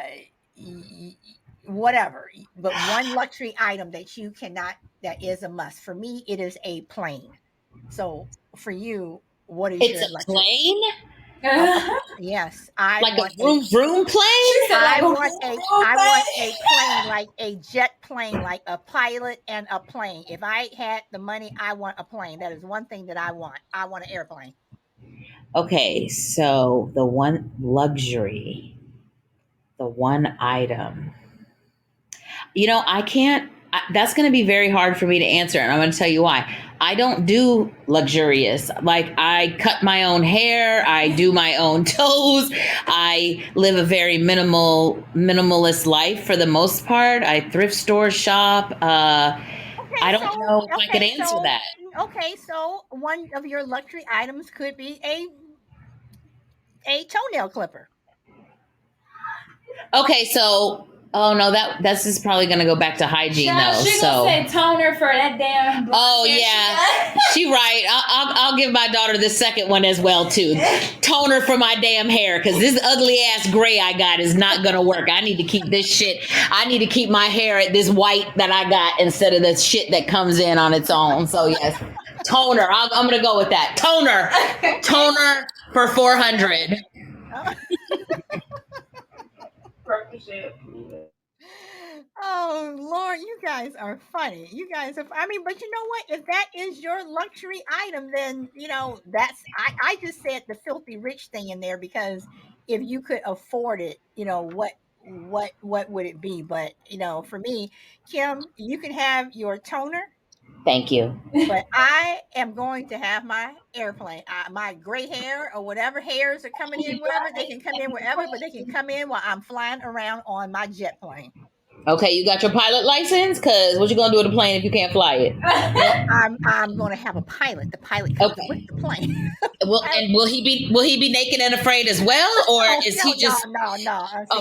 S1: whatever, but one luxury item that you cannot, that is a must. For me, it is a plane. So for you, what is
S4: It's
S1: your
S4: a
S1: luxury?
S4: plane?
S1: Yes, I
S4: Like a
S1: want
S4: vroom plane?
S1: I want a plane, like a jet plane, like a pilot and a plane. If I had the money, I want a plane. That is one thing that I want. I want an airplane.
S4: Okay, so the one luxury, the one item. I can't, that's going to be very hard for me to answer. And I'm going to tell you why. I don't do luxurious. Like, I cut my own hair. I do my own toes. I live a very minimalist life for the most part. I thrift store shop. I don't know if I could answer that.
S1: Okay, so one of your luxury items could be a toenail clipper.
S4: Okay, so no, that's just probably gonna go back to hygiene though.
S5: She gonna say toner for that damn.
S4: Oh yeah, she right. I'll give my daughter the second one as well too. Toner for my damn hair, because this ugly ass gray I got is not gonna work. I need to keep this shit. I need to keep my hair at this white that I got instead of the shit that comes in on its own. So yes, toner. I'm gonna go with that. Toner for 400.
S1: Oh Lord, you guys are funny. You guys are, I mean, but you know what? If that is your luxury item, then that's, I just said the filthy rich thing in there, because if you could afford it, what would it be? But for me, Kim, you can have your toner.
S4: Thank you.
S1: But I am going to have my airplane. My gray hair or whatever hairs are coming in, wherever they can come in, wherever, but they can come in while I'm flying around on my jet plane.
S4: Okay, you got your pilot license? Because what you gonna do with the plane if you can't fly it?
S1: Well, I'm going to have a pilot. The pilot comes with the plane.
S4: Will he be naked and afraid as well, or is he just
S1: no?
S4: See,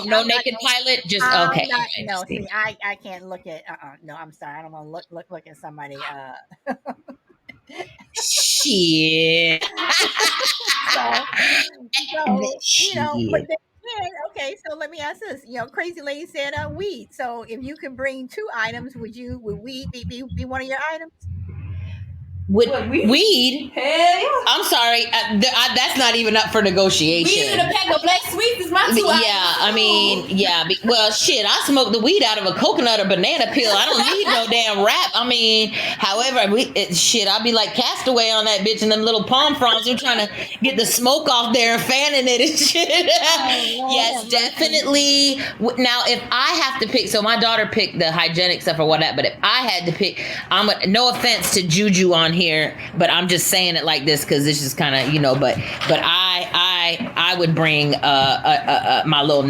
S4: no naked pilot? Just okay.
S1: No, see, I can't look at. No, I'm sorry. I don't want to look at somebody.
S4: Shit.
S1: But then, okay. So let me ask this. Crazy Lady said weed. So if you could bring two items, would weed be one of your items?
S4: With weed?
S5: Hell yeah.
S4: I'm sorry, that's not even up for negotiation.
S5: Weed and a pack of black sweets is my two items.
S4: Yeah, I mean, yeah. Well, shit, I smoke the weed out of a coconut or banana peel. I don't need no damn wrap. I mean, however, I'll be like Castaway on that bitch and them little palm fronds. You're trying to get the smoke off there and fanning it and shit. Yes, definitely. Now, if I have to pick, so my daughter picked the hygienic stuff or whatever, but if I had to pick, no offense to Juju on here, but I'm just saying it like this because this is kind of, but I would bring my little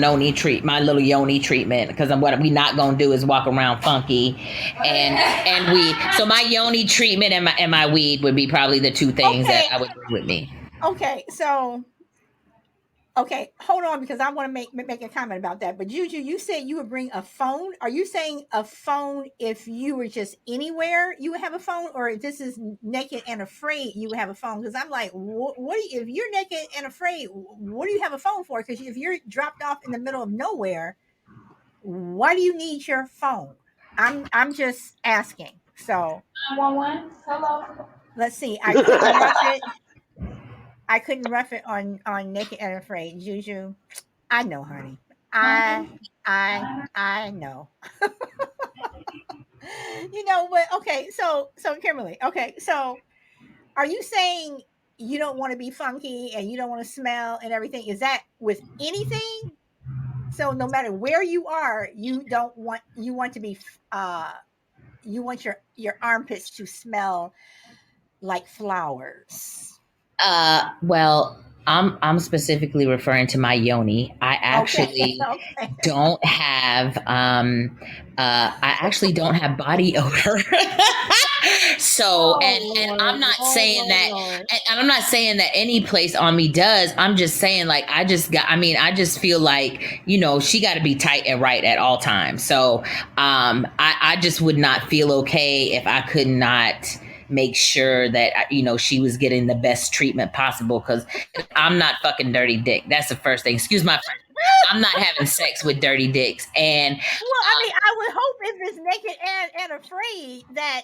S4: yoni treatment, because what we not gonna do is walk around funky and weed. So my yoni treatment and my weed would be probably the two things that I would bring with me.
S1: Okay, hold on, because I want to make a comment about that. But Juju, you said you would bring a phone. Are you saying a phone if you were just anywhere you would have a phone, or if this is naked and afraid you would have a phone? Because I'm like, if you're naked and afraid, what do you have a phone for? Because if you're dropped off in the middle of nowhere, why do you need your phone? I'm just asking. So
S5: 911. Hello.
S1: let's see. I could watch it. I couldn't rough it on Naked and Afraid. Juju, I know, honey. I know. But okay, so Kimberly, okay, so are you saying you don't want to be funky and you don't want to smell and everything? Is that with anything? So no matter where you are, you want to be you want your armpits to smell like flowers.
S4: Well, I'm specifically referring to my yoni. I
S1: Okay,
S4: actually
S1: okay.
S4: don't have I actually don't have body odor. So
S1: Oh
S4: and I'm
S1: Lord,
S4: not
S1: Lord,
S4: saying
S1: Lord,
S4: that
S1: Lord.
S4: and I'm not saying that any place on me does. I'm just saying like I just feel like, she got to be tight and right at all times. So I just would not feel okay if I could not make sure that she was getting the best treatment possible, because I'm not fucking dirty dick. That's the first thing. Excuse my French. I'm not having sex with dirty dicks. And
S1: Well, I mean, I would hope if it's naked and afraid that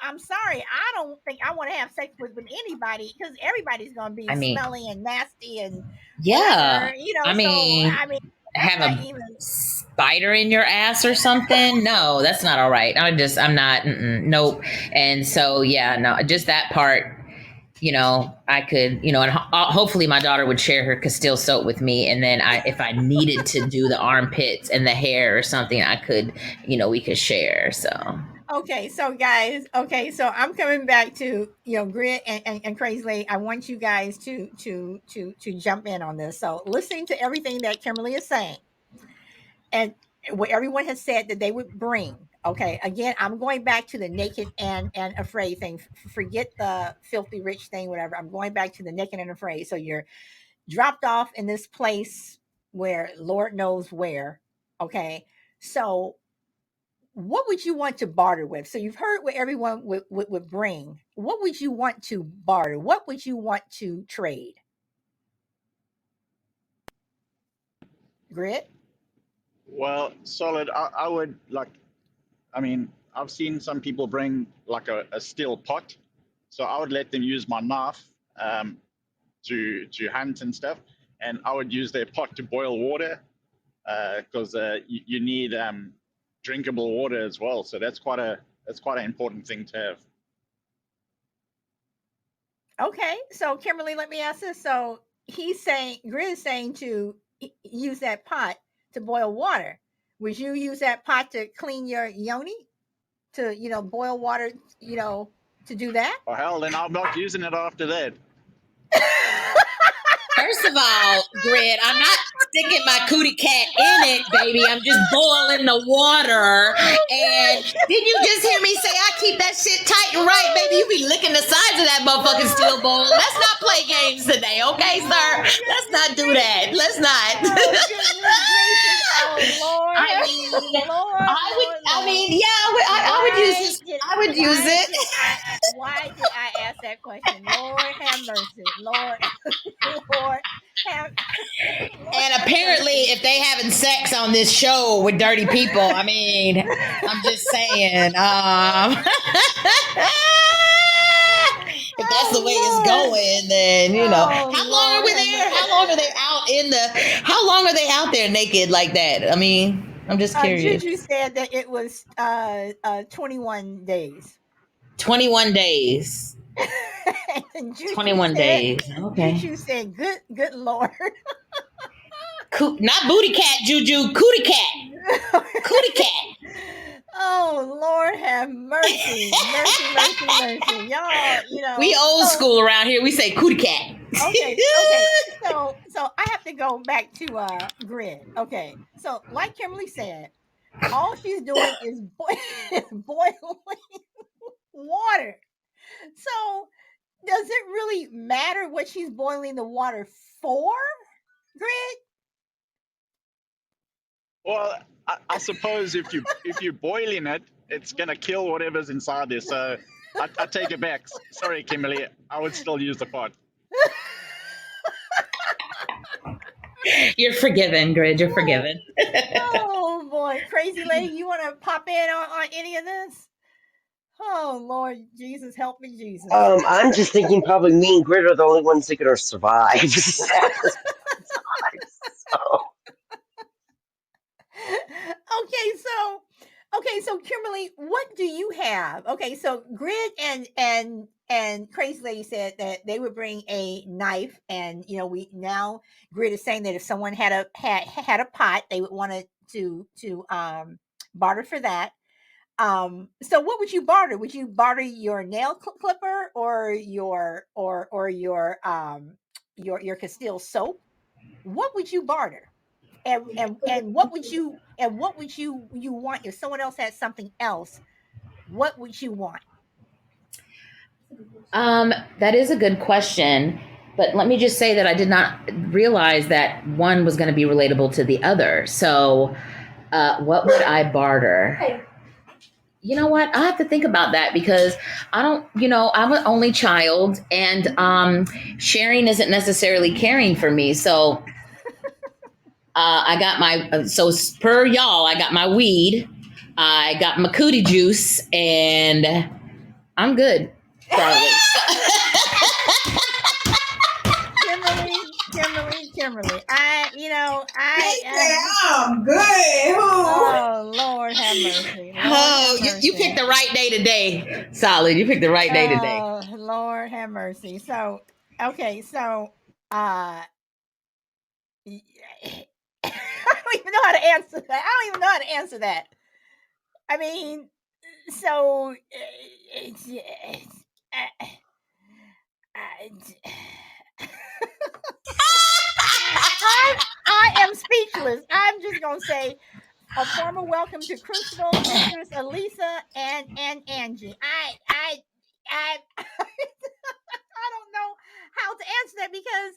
S1: I'm sorry, I don't think I want to have sex with anybody because everybody's gonna be
S4: I mean,
S1: smelly and nasty and
S4: yeah,
S1: whatever.
S4: I
S1: So
S4: mean,
S1: I mean, that's
S4: have
S1: not
S4: a
S1: even
S4: spider in your ass or something? No, that's not all right. I'm not. Nope. And so, yeah, no, just that part. I could, and hopefully my daughter would share her Castile soap with me. And then if I needed to do the armpits and the hair or something, I could, we could share. So.
S1: okay. So guys, okay, so I'm coming back to Grit and Crazy Lady. I want you guys to jump in on this. So listening to everything that Kimberly is saying, and what everyone has said that they would bring. Okay, again, I'm going back to the naked and afraid thing. Forget the filthy rich thing, whatever. I'm going back to the naked and afraid. So you're dropped off in this place where Lord knows where. Okay, so what would you want to barter with? So you've heard what everyone would bring. What would you want to barter? What would you want to trade? Grit?
S2: Well, solid. I would like. I mean, I've seen some people bring like a steel pot, so I would let them use my knife to hunt and stuff, and I would use their pot to boil water because you need drinkable water as well. So that's quite an important thing to have.
S1: Okay, so Kimberly, let me ask this. So he's saying, Grit is saying to use that pot to boil water. Would you use that pot to clean your yoni? To boil water, to do that?
S2: Oh hell, then I'm not using it after that.
S4: First of all, Grid, I'm not sticking my cootie cat in it, baby. I'm just boiling the water. And did you just hear me say I keep that shit tight and right, baby? You be licking the sides of that motherfucking steel bowl. Let's not play games today, okay, sir? Let's not do that. Let's not.
S1: Oh Lord,
S4: I mean,
S1: Lord,
S4: I mean, yeah, I would use this. I would use it.
S1: Why did I ask that question? Lord have mercy, Lord, Lord have. Lord
S4: And
S1: have
S4: apparently,
S1: mercy.
S4: if they having sex on this show with dirty people, I mean, I'm just saying, if that's the way it's
S1: Oh Lord,
S4: going, then
S1: oh
S4: how long are we
S1: Lord have
S4: there?
S1: mercy.
S4: How long are they out in the? How long are they out there naked like that? I mean, I'm just curious.
S1: Juju said that it was 21 days.
S4: 21 days.
S1: And
S4: 21 days. Okay.
S1: Juju said, good Lord.
S4: Not booty cat, Juju. Cootie cat. Cootie cat.
S1: Oh Lord have mercy. Mercy, mercy, mercy. Y'all,
S4: We old school around here. We say cootie cat.
S1: okay. So I have to go back to Grid. Okay. So like Kimberly said, all she's doing is boiling water. So does it really matter what she's boiling the water for, Grid?
S2: Well, I suppose if you're boiling it, it's gonna kill whatever's inside there. So I take it back. Sorry, Kimberly. I would still use the pot.
S4: You're forgiven, Grid. You're forgiven.
S1: Oh boy, Crazy Lady, you want to pop in on any of this? Oh Lord Jesus, help me, Jesus.
S3: I'm just thinking probably me and Grit are the only ones that are gonna survive at this point in time. So
S1: Okay, so Kimberly, what do you have? Okay, so Grid and Crazy Lady said that they would bring a knife, and we now Grid is saying that if someone had a pot, they would want to barter for that. So what would you barter? Would you barter your nail clipper or your Castile soap? What would you barter? And what would you want if someone else had something else? What would you want?
S4: That is a good question. But let me just say that I did not realize that one was going to be relatable to the other. So, what would I barter? You know what? I have to think about that because I don't, I'm an only child and sharing isn't necessarily caring for me. So, I got so per y'all, I got my weed, I got my cootie juice, and I'm good.
S1: Kimberly.
S5: I'm good.
S1: Oh Lord have mercy.
S4: You picked the right day today. Solid. You picked the right day today.
S1: Oh Lord have mercy. So okay, so I don't even know how to answer that. I mean, so I am speechless. I'm just gonna say a formal welcome to Crystal, Mistress Elisa, and Angie. I I don't know how to answer that because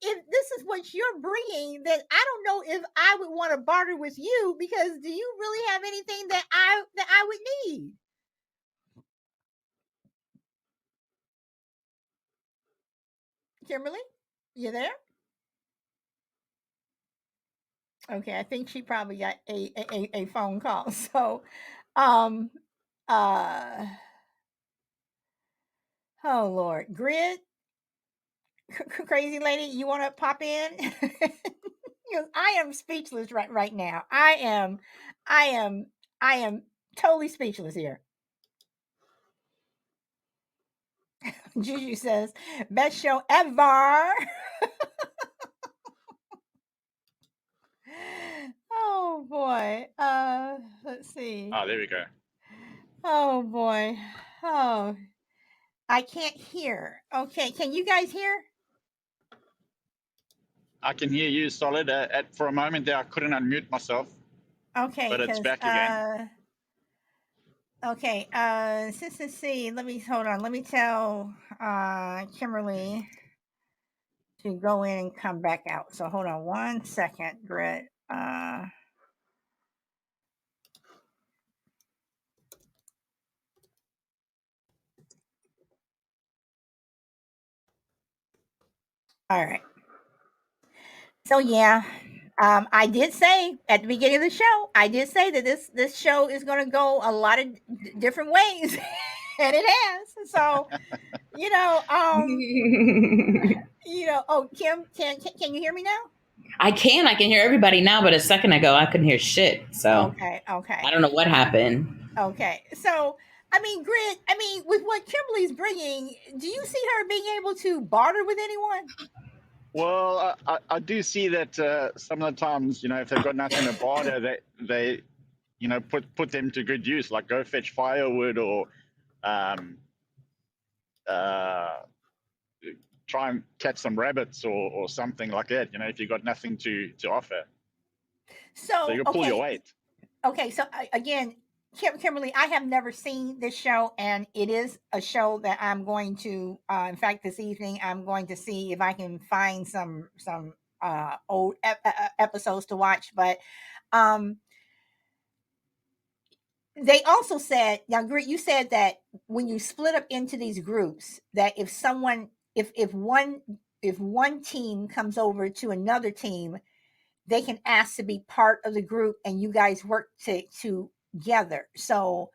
S1: if this is what you're bringing, then I don't know if I would want to barter with you because do you really have anything that I would need? Kimberly, you there? Okay, I think she probably got a phone call. So, um, uh, oh Lord, Grid, Crazy Lady, you want to pop in? I am speechless right now. I am totally speechless here. Juju says, best show ever. Oh boy. Let's see.
S2: Oh, there we go.
S1: Oh boy. Oh, I can't hear. Okay, can you guys hear?
S2: I can hear you solid. For a moment there, I couldn't unmute myself.
S1: Okay,
S2: but it's back again.
S1: Okay, let's see. Let me hold on. Let me tell Kimberly to go in and come back out. So hold on 1 second, Grit. All right. So yeah, I did say at the beginning of the show, I did say that this show is going to go a lot of different ways, and it has. So Oh, Kim, can you hear me now?
S4: I can hear everybody now, but a second ago I couldn't hear shit. So
S1: Okay.
S4: I don't know what happened.
S1: Okay. So Grit, with what Kimberly's bringing, do you see her being able to barter with anyone?
S2: Well, I do see that some of the times, if they've got nothing to barter, they put them to good use, like go fetch firewood or try and catch some rabbits or something like that. If you've got nothing to offer, so you pull your weight.
S1: Okay, so again, Kimberly, I have never seen this show, and it is a show that I'm going to. In fact, this evening I'm going to see if I can find some old episodes to watch. But they also said, now, Grit, you said that when you split up into these groups, that if one team comes over to another team, they can ask to be part of the group, and you guys work together. So,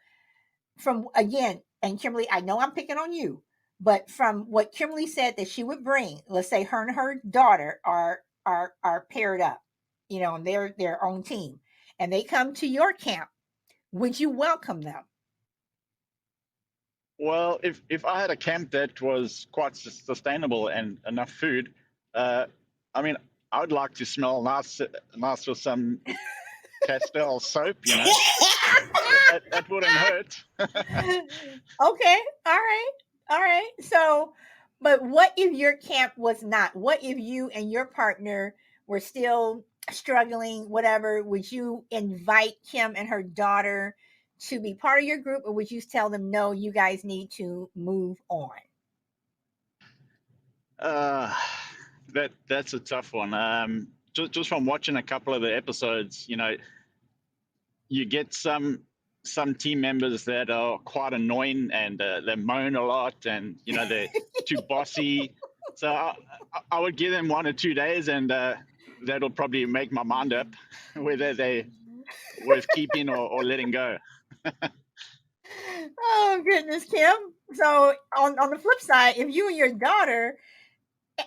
S1: from again, and Kimberly, I know I'm picking on you, but from what Kimberly said that she would bring, let's say her and her daughter are paired up, you know, and they're their own team, and they come to your camp, would you welcome them?
S2: Well, if I had a camp that was quite sustainable and enough food, I mean, I would like to smell nice with some Castile soap, you know. that wouldn't hurt.
S1: Okay, all right. So, but what if your camp was not? What if you and your partner were still struggling, whatever? Would you invite Kim and her daughter to be part of your group, or would you tell them, no, you guys need to move on?
S2: That's a tough one. Just from watching a couple of the episodes, you know, you get some team members that are quite annoying and they moan a lot, and you know they're too bossy. So I would give them 1 or 2 days, and that'll probably make my mind up whether they're worth keeping or letting go.
S1: Oh goodness, Kim. So on the flip side, if you and your daughter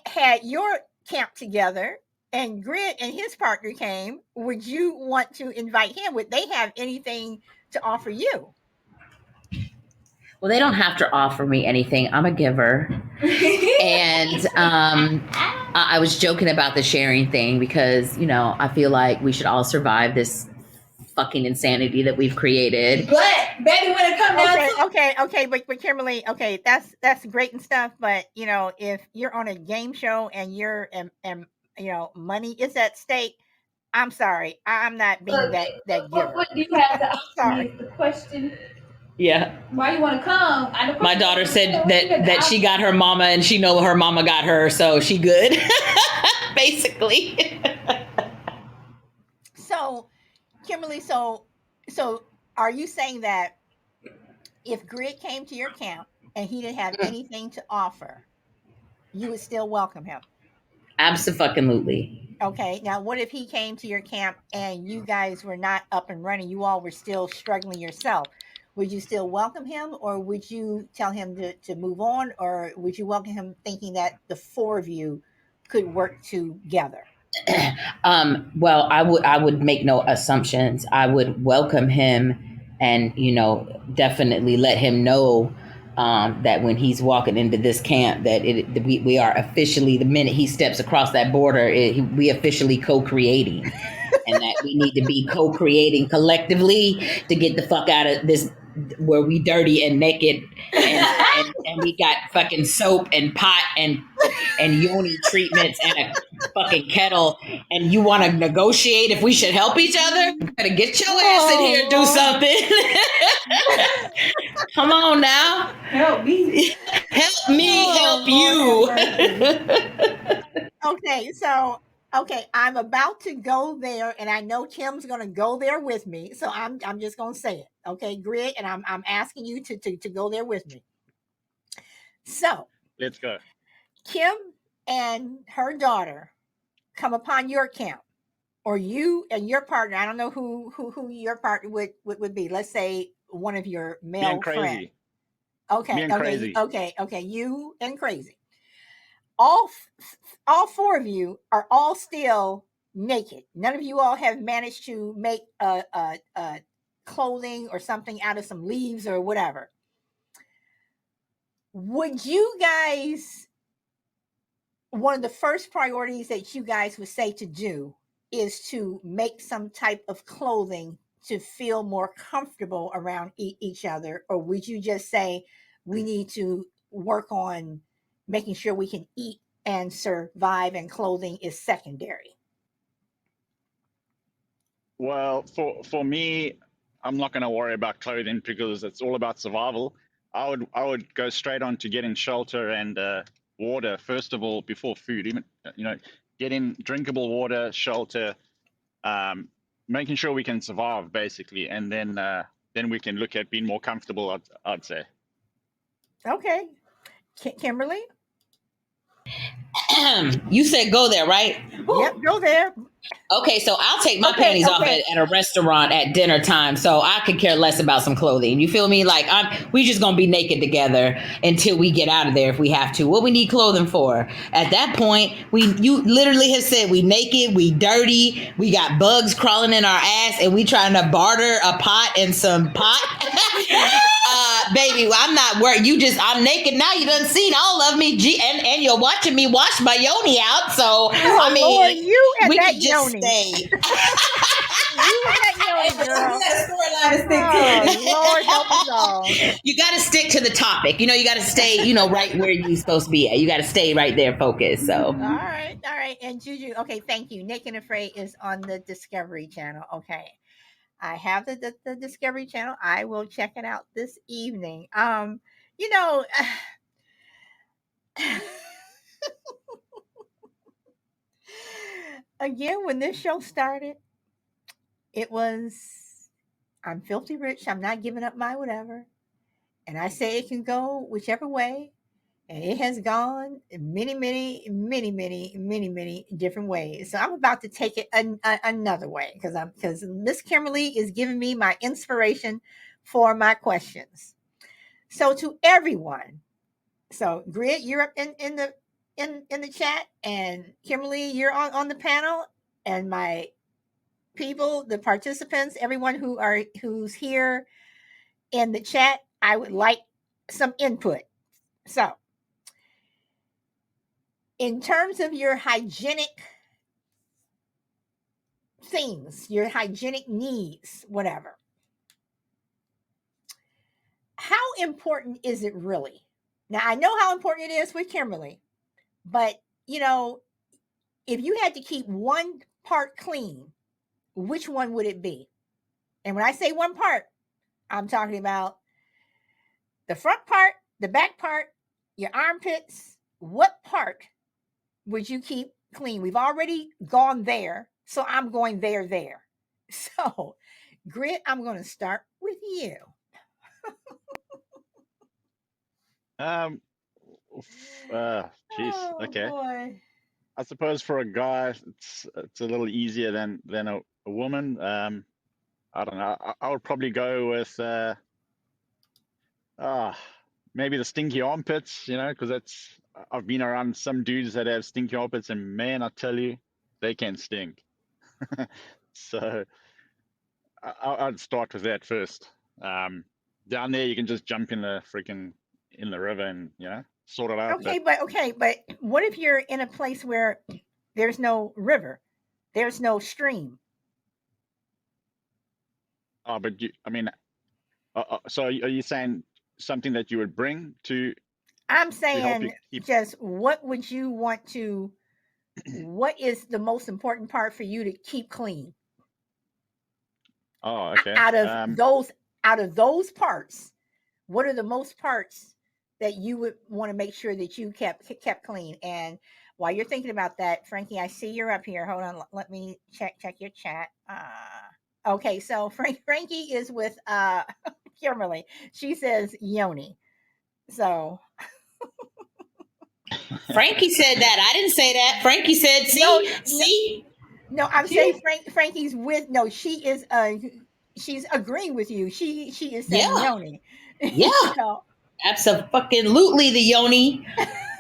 S1: had your camp together and Grit and his partner came, would you want to invite him? Would they have anything to offer you?
S4: Well, they don't have to offer me anything. I'm a giver. And I was joking about the sharing thing because, you know, I feel like we should all survive this fucking insanity that we've created.
S5: But baby, when it comes down to
S1: Okay, but Kimberly, okay, that's great and stuff, but you know, if you're on a game show and you're and you know, money is at stake, I'm sorry, I'm not being that giver.
S5: what do you have to offer me
S1: Sorry.
S5: is the question.
S4: Yeah.
S5: Why you want to come?
S4: My daughter said that she got her mama and she know her mama got her, so she good. Basically.
S1: So, Kimberly, so are you saying that if Grit came to your camp and he didn't have anything to offer, you would still welcome him?
S4: Absolutely.
S1: Okay. Now, what if he came to your camp and you guys were not up and running? You all were still struggling yourself. Would you still welcome him, or would you tell him to move on, or would you welcome him thinking that the four of you could work together?
S4: Well, I would make no assumptions. I would welcome him and, you know, definitely let him know that when he's walking into this camp, that we are officially, the minute he steps across that border, we officially co-creating, and that we need to be co-creating collectively to get the fuck out of this where we dirty and naked and we got fucking soap and pot and yoni treatments and a fucking kettle, and you want to negotiate if we should help each other? You better get your ass in here and do something. Come on now.
S5: help me.
S4: Help me help you.
S1: Okay, so I'm about to go there, and I know Kim's gonna go there with me. So I'm just gonna say it. Okay, Grit, and I'm asking you to go there with me. So
S2: Let's go.
S1: Kim and her daughter come upon your camp, or you and your partner. I don't know who your partner would be. Let's say one of your
S2: Me
S1: male
S2: and Crazy.
S1: friends. Okay,
S2: Me and Crazy.
S1: okay. You and Crazy. All four of you are all still naked. None of you all have managed to make a clothing or something out of some leaves or whatever. Would you guys, one of the first priorities that you guys would say to do is to make some type of clothing to feel more comfortable around each other? Or would you just say we need to work on making sure we can eat and survive, and clothing is secondary?
S2: Well, for me, I'm not going to worry about clothing because it's all about survival. I would go straight on to getting shelter and water first of all before food. Even, you know, getting drinkable water, shelter, making sure we can survive basically, and then we can look at being more comfortable. I'd say.
S1: Okay, Kimberly.
S4: You said go there, right?
S1: Yep, go there.
S4: Okay, so I'll take my panties off at a restaurant at dinner time, so I could care less about some clothing. You feel me? Like we just gonna be naked together until we get out of there if we have to. What we need clothing for? At that point, you literally have said we naked, we dirty, we got bugs crawling in our ass, and we trying to barter a pot and some pot. Baby, I'm not worried. I'm naked now. You done seen all of me, and you're watching me wash my yoni out. So I mean,
S1: Lord, you and
S4: we
S1: that
S4: could just
S1: yoni.
S4: stay.
S1: You and that yoni, girl.
S5: You got a storyline to stick to.
S1: Lord help us all.
S4: You got to stick to the topic. You got to stay, right where you're supposed to be at. You got to stay right there, focused. So.
S1: All right. And Juju, okay, thank you. Naked and Afraid is on the Discovery Channel. Okay. I have the Discovery Channel. I will check it out this evening. Again, when this show started, it was, I'm filthy rich. I'm not giving up my whatever. And I say it can go whichever way. And it has gone many, many, many, many, many, many different ways. So I'm about to take it another way because Miss Kimberly is giving me my inspiration for my questions. So to everyone, so Grid, you're up in the chat, and Kimberly, you're on the panel, and my people, the participants, everyone who's here in the chat, I would like some input. So, in terms of your hygienic things, your hygienic needs, whatever, how important is it really? Now, I know how important it is with Kimberly, but if you had to keep one part clean, which one would it be? And when I say one part, I'm talking about the front part, the back part, your armpits. What part would you keep clean? We've already gone there, so I'm going there. So, Grit, I'm going to start with you.
S2: Okay.
S1: Boy.
S2: I suppose for a guy, it's a little easier than a woman. I don't know. I would probably go with maybe the stinky armpits, because I've been around some dudes that have stinky armpits, and man, I tell you, they can stink. So I'd start with that first. Down there, you can just jump in the river and sort it out.
S1: Okay, but what if you're in a place where there's no river, there's no stream?
S2: Oh, but so are you saying something that you would bring to?
S1: I'm saying just what would you want to? What is the most important part for you to keep clean?
S2: Oh, okay.
S1: Out of those parts, what are the most parts that you would want to make sure that you kept clean? And while you're thinking about that, Frankie, I see you're up here. Hold on, let me check your chat. Okay, so Frankie is with Kimberly. She says yoni. So
S4: Frankie said that. I didn't say that. Frankie said, see.
S1: No, I'm saying Frankie's with. No, she is. She's agreeing with you. She is saying yoni.
S4: Yeah. Absolutely, the yoni.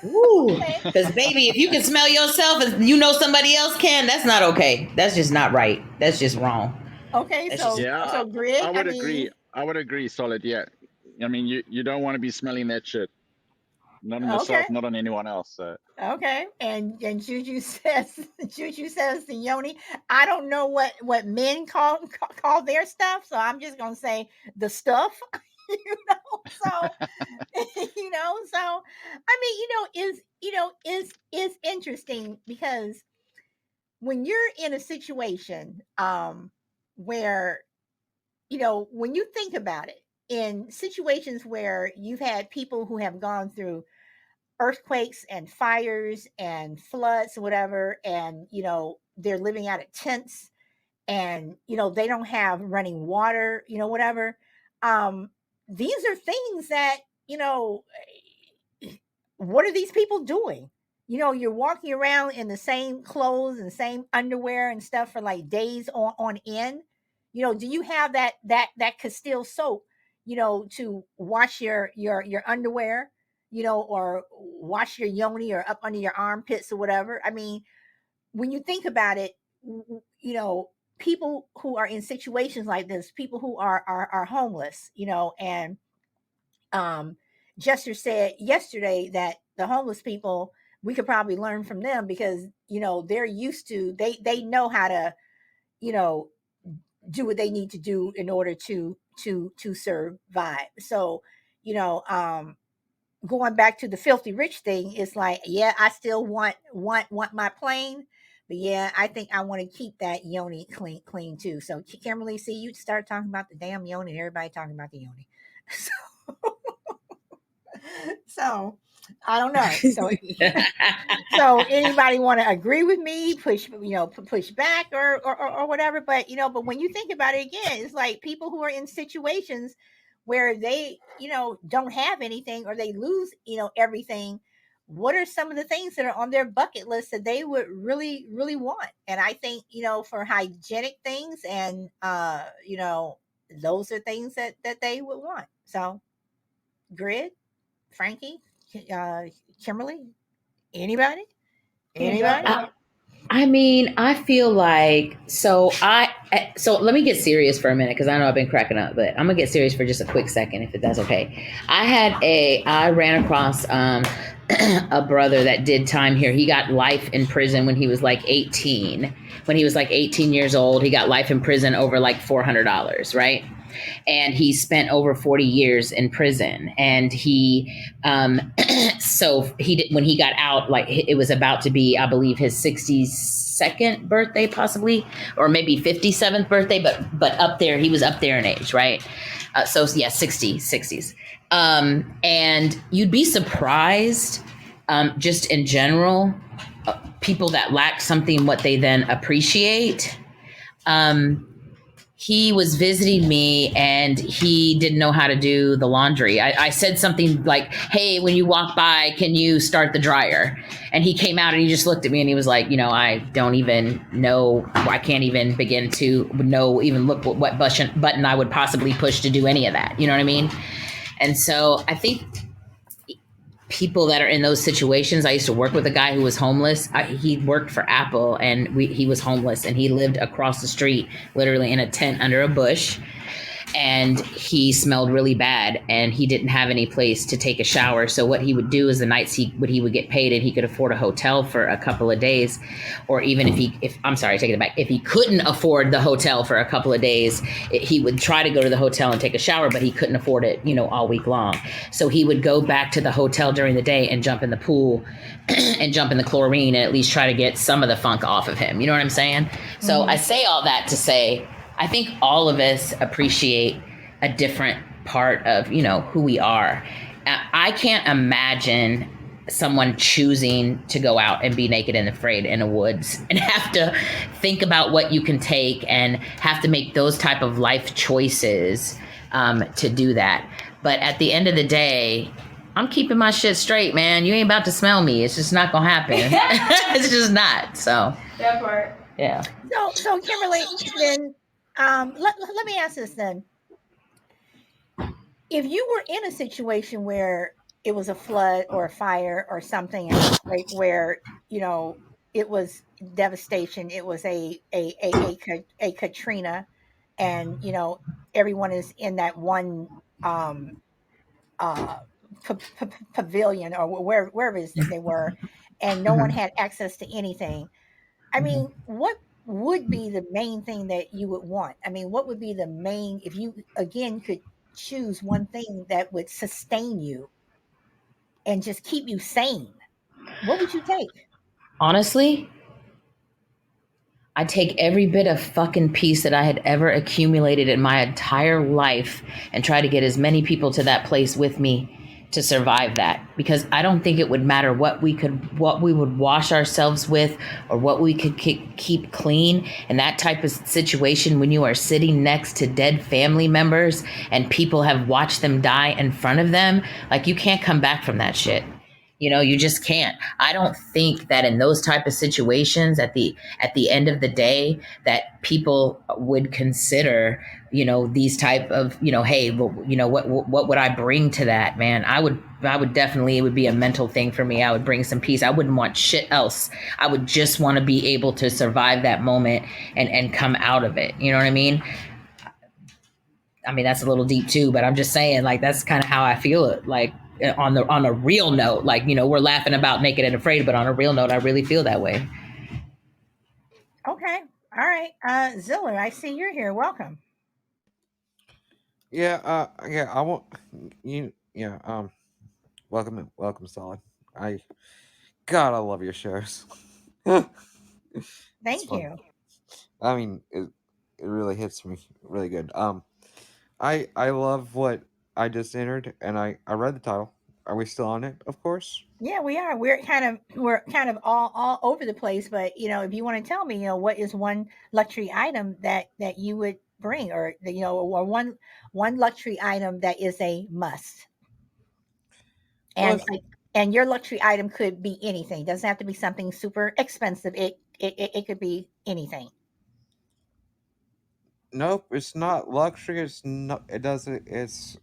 S4: Ooh, because baby, if you can smell yourself and somebody else can, that's not okay. That's just not right. That's just wrong.
S1: Okay, so Grid,
S2: I would agree. I would agree, Solid. Yeah, I mean, you don't want to be smelling that shit. Not on yourself, not on anyone else. So.
S1: Okay, and Juju says the yoni. I don't know what men call their stuff, so I'm just gonna say the stuff. So so I mean, is interesting because when you're in a situation where when you think about it, in situations where you've had people who have gone through earthquakes and fires and floods, whatever, and they're living out of tents, and they don't have running water, whatever. These are things that what are these people doing? you're walking around in the same clothes and same underwear and stuff for like days on end. Do you have that Castile soap, to wash your underwear, or wash your yoni or up under your armpits or whatever? I mean, when you think about it, people who are in situations like this, people who are homeless, and Jester said yesterday that the homeless people, we could probably learn from them because they're used to, they know how to you know do what they need to do in order to survive. So you know going back to the filthy rich thing, it's like, yeah, I still want my plane, but yeah, I think I want to keep that yoni clean too. So Kimberly, see, you start talking about the damn yoni and everybody talking about the yoni. So I don't know. So anybody want to agree with me, push back or whatever. But when you think about it again, it's like people who are in situations where they, don't have anything or they lose, everything. What are some of the things that are on their bucket list that they would really, really want? And I think, for hygienic things and, those are things that they would want. So Grid, Frankie, uh, Kimberly, anybody? Anybody?
S4: I mean, I feel like so let me get serious for a minute because I know I've been cracking up, but I'm gonna get serious for just a quick second if that's okay. I ran across a brother that did time here. He got life in prison when he was like 18. When he was like 18 years old, he got life in prison over like $400, right? And he spent over 40 years in prison. And he, so he did, when he got out, like it was about to be, I believe, his 62nd birthday, possibly, or maybe 57th birthday, but up there, he was up there in age, right? So yeah, 60s. And you'd be surprised, just in general, people that lack something, what they then appreciate. He was visiting me and he didn't know how to do the laundry. I said something like, hey, when you walk by, can you start the dryer? And he came out and he just looked at me and he was like, I don't even know. I can't even begin to know, even look what button I would possibly push to do any of that. You know what I mean? And so I think people that are in those situations, I used to work with a guy who was homeless. He worked for Apple and he was homeless and he lived across the street, literally in a tent under a bush. And he smelled really bad and he didn't have any place to take a shower. So what he would do is the nights he would get paid and he could afford a hotel for a couple of days, or even if he couldn't afford the hotel for a couple of days, he would try to go to the hotel and take a shower, but he couldn't afford it, all week long. So he would go back to the hotel during the day and jump in the pool and jump in the chlorine and at least try to get some of the funk off of him. You know what I'm saying? Mm-hmm. So I say all that to say, I think all of us appreciate a different part of, who we are. I can't imagine someone choosing to go out and be naked and afraid in the woods and have to think about what you can take and have to make those type of life choices to do that. But at the end of the day, I'm keeping my shit straight, man. You ain't about to smell me. It's just not gonna happen. It's just not. So
S5: that part.
S4: Yeah.
S1: So Kimberly, then let me ask this then. If you were in a situation where it was a flood or a fire or something, like where it was devastation, it was a Katrina, and everyone is in that one pavilion or wherever it is that they were, and no one had access to anything. I mean, what would be the main thing that you would want? I mean, what would be the main, if you again could choose one thing that would sustain you and just keep you sane, what would you take?
S4: Honestly, I'd take every bit of fucking peace that I had ever accumulated in my entire life and try to get as many people to that place with me to survive that, because I don't think it would matter what we would wash ourselves with or what we could keep clean in that type of situation. When you are sitting next to dead family members and people have watched them die in front of them, like, you can't come back from that shit. You just can't. I don't think that in those type of situations at the end of the day that people would consider, these type of, hey, well, what would I bring to that, man? I would definitely, it would be a mental thing for me. I would bring some peace. I wouldn't want shit else. I would just want to be able to survive that moment and come out of it. You know what I mean? I mean, that's a little deep too, but I'm just saying, like, that's kind of how I feel it. Like, on a real note, like, we're laughing about Naked and Afraid, but on a real note, I really feel that way.
S1: Okay. All right. Ziller, I see you're here. Welcome.
S6: Yeah, I want you. Yeah, welcome, Solid. God, I love your shows.
S1: Thank you.
S6: I mean, it really hits me really good. I love what I just entered, and I read the title. Are we still on it? Of course.
S1: Yeah, we are. We're kind of all over the place. But if you want to tell me, what is one luxury item that you would bring, or or one luxury item that is a must. And
S6: Well,
S1: and your luxury item could be anything. It doesn't have to be something super expensive. It could be anything.
S6: nope, it's not luxury. It's not. It doesn't. It's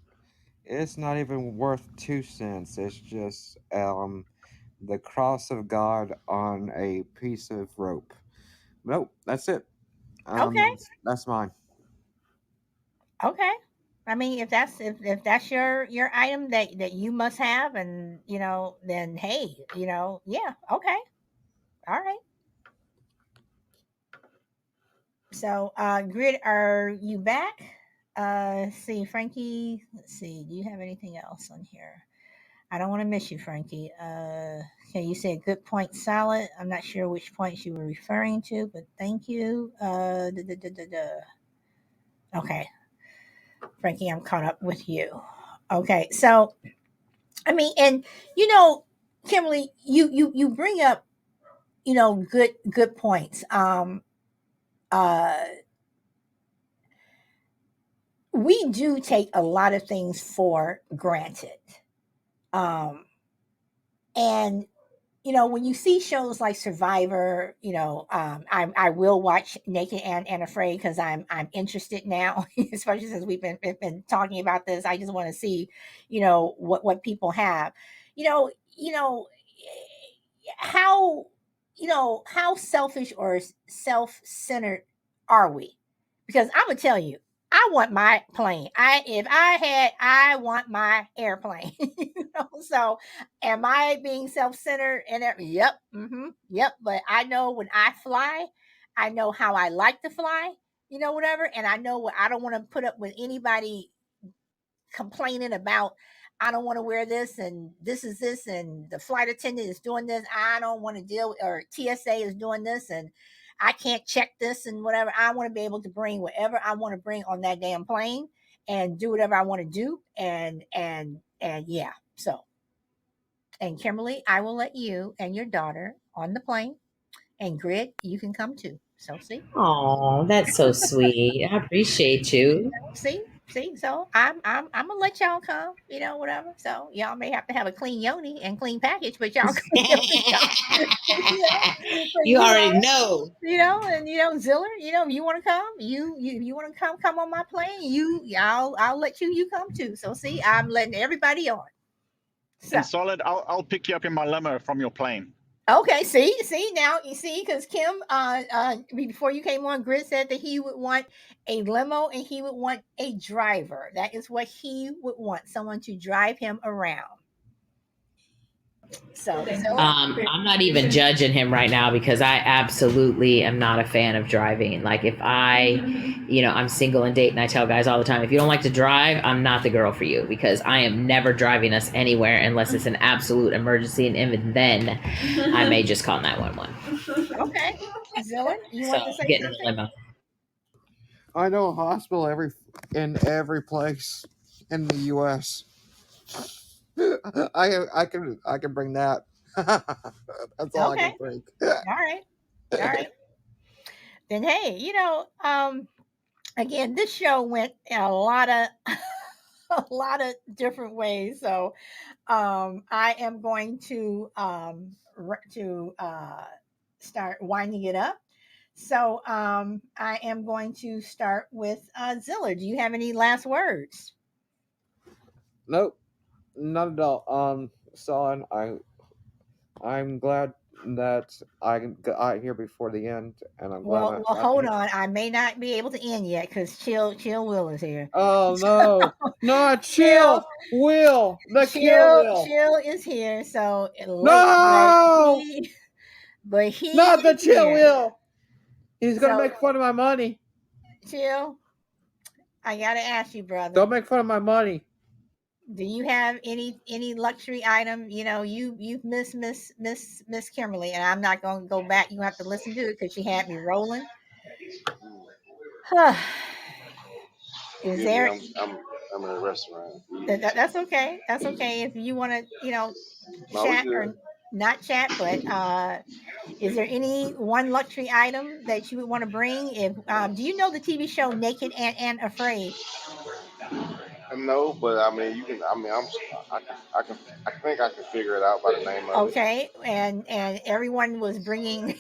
S6: not even worth 2 cents. It's just the cross of God on a piece of rope. Nope, that's it.
S1: Okay.
S6: That's mine.
S1: Okay. I mean, if that's your item that you must have, and then hey, yeah, okay, all right. So, Grid, are you back? See, Frankie. Let's see. Do you have anything else on here? I don't want to miss you, Frankie. Okay, you said good point, solid. I'm not sure which points you were referring to, but thank you. Okay, Frankie, I'm caught up with you. Okay, so I mean, and Kimberly, you bring up good points. Uh, we do take a lot of things for granted, and when you see shows like Survivor, I will watch Naked and Afraid because I'm interested now, especially since we've been talking about this. I just want to see, what people have, you know, you know, how how selfish or self-centered are we? Because I'm gonna tell you, I want my plane. I want my airplane. So am I being self-centered and yep, yep. But I know when I fly, I know how I like to fly, whatever, and I know what I don't want to put up with anybody complaining about. I don't want to wear this, and this is this, and the flight attendant is doing this. I don't want to deal, or TSA is doing this, and I can't check this and whatever. I want to be able to bring whatever I want to bring on that damn plane and do whatever I want to do. And yeah. So, and Kimberly, I will let you and your daughter on the plane, and Grid, you can come too. So see.
S4: Oh, that's so sweet. I appreciate you.
S1: See. So I'm gonna let y'all come, whatever. So y'all may have to have a clean yoni and clean package, but y'all can give it come. But
S4: You already know.
S1: And Ziller, if you want to come, you want to come on my plane, I'll let you come too. So see, I'm letting everybody on. So
S2: And Solid, I'll pick you up in my limo from your plane.
S1: okay, see now you see, because Kim, before you came on, Grid said that he would want a limo and he would want a driver. That is what he would want, someone to drive him around. So
S4: I'm not even judging him right now because I absolutely am not a fan of driving. Like if I'm single and date, and I tell guys all the time, if you don't like to drive, I'm not the girl for you, because I am never driving us anywhere unless it's an absolute emergency, and even then, I may just call 911.
S1: Okay, Zilla, you want to say
S4: get in
S1: something?
S4: the limo.
S6: I know a hospital in every place in the U.S. I can bring that. That's all I can bring.
S1: All right. Then hey, again, this show went a lot of a lot of different ways. So I am going to start winding it up. So I am going to start with Zilla. Do you have any last words?
S6: Nope, not at all. Son, I'm glad that I got here before the end, and I'm glad
S1: Well,
S6: I got to
S1: hold
S6: hear.
S1: on. I may not be able to end yet because Chill Will is here.
S6: Oh no, not
S1: Chill,
S6: Will, the Kill Will.
S1: Chill is here. So late,
S6: No,
S1: but he
S6: not the
S1: is
S6: Chill
S1: here.
S6: Will. He's gonna
S1: So
S6: make fun of my money.
S1: Chill, I gotta ask you, brother.
S6: Don't make fun of my money.
S1: Do you have any luxury item? You know, you've Miss Kimberly, and I'm not going to go back. You have to listen to it because she had me rolling. Is
S7: Forgive me,
S1: there?
S7: I'm in a restaurant.
S1: That's okay. That's okay. If you want to,
S7: No, we
S1: chat
S7: good.
S1: or not chat, but is there any one luxury item that you would want to bring? If do you know the TV show Naked and Afraid?
S7: No, but I mean, you can. I mean, I can. I think I can figure it out by the name of it.
S1: Okay, and everyone was bringing,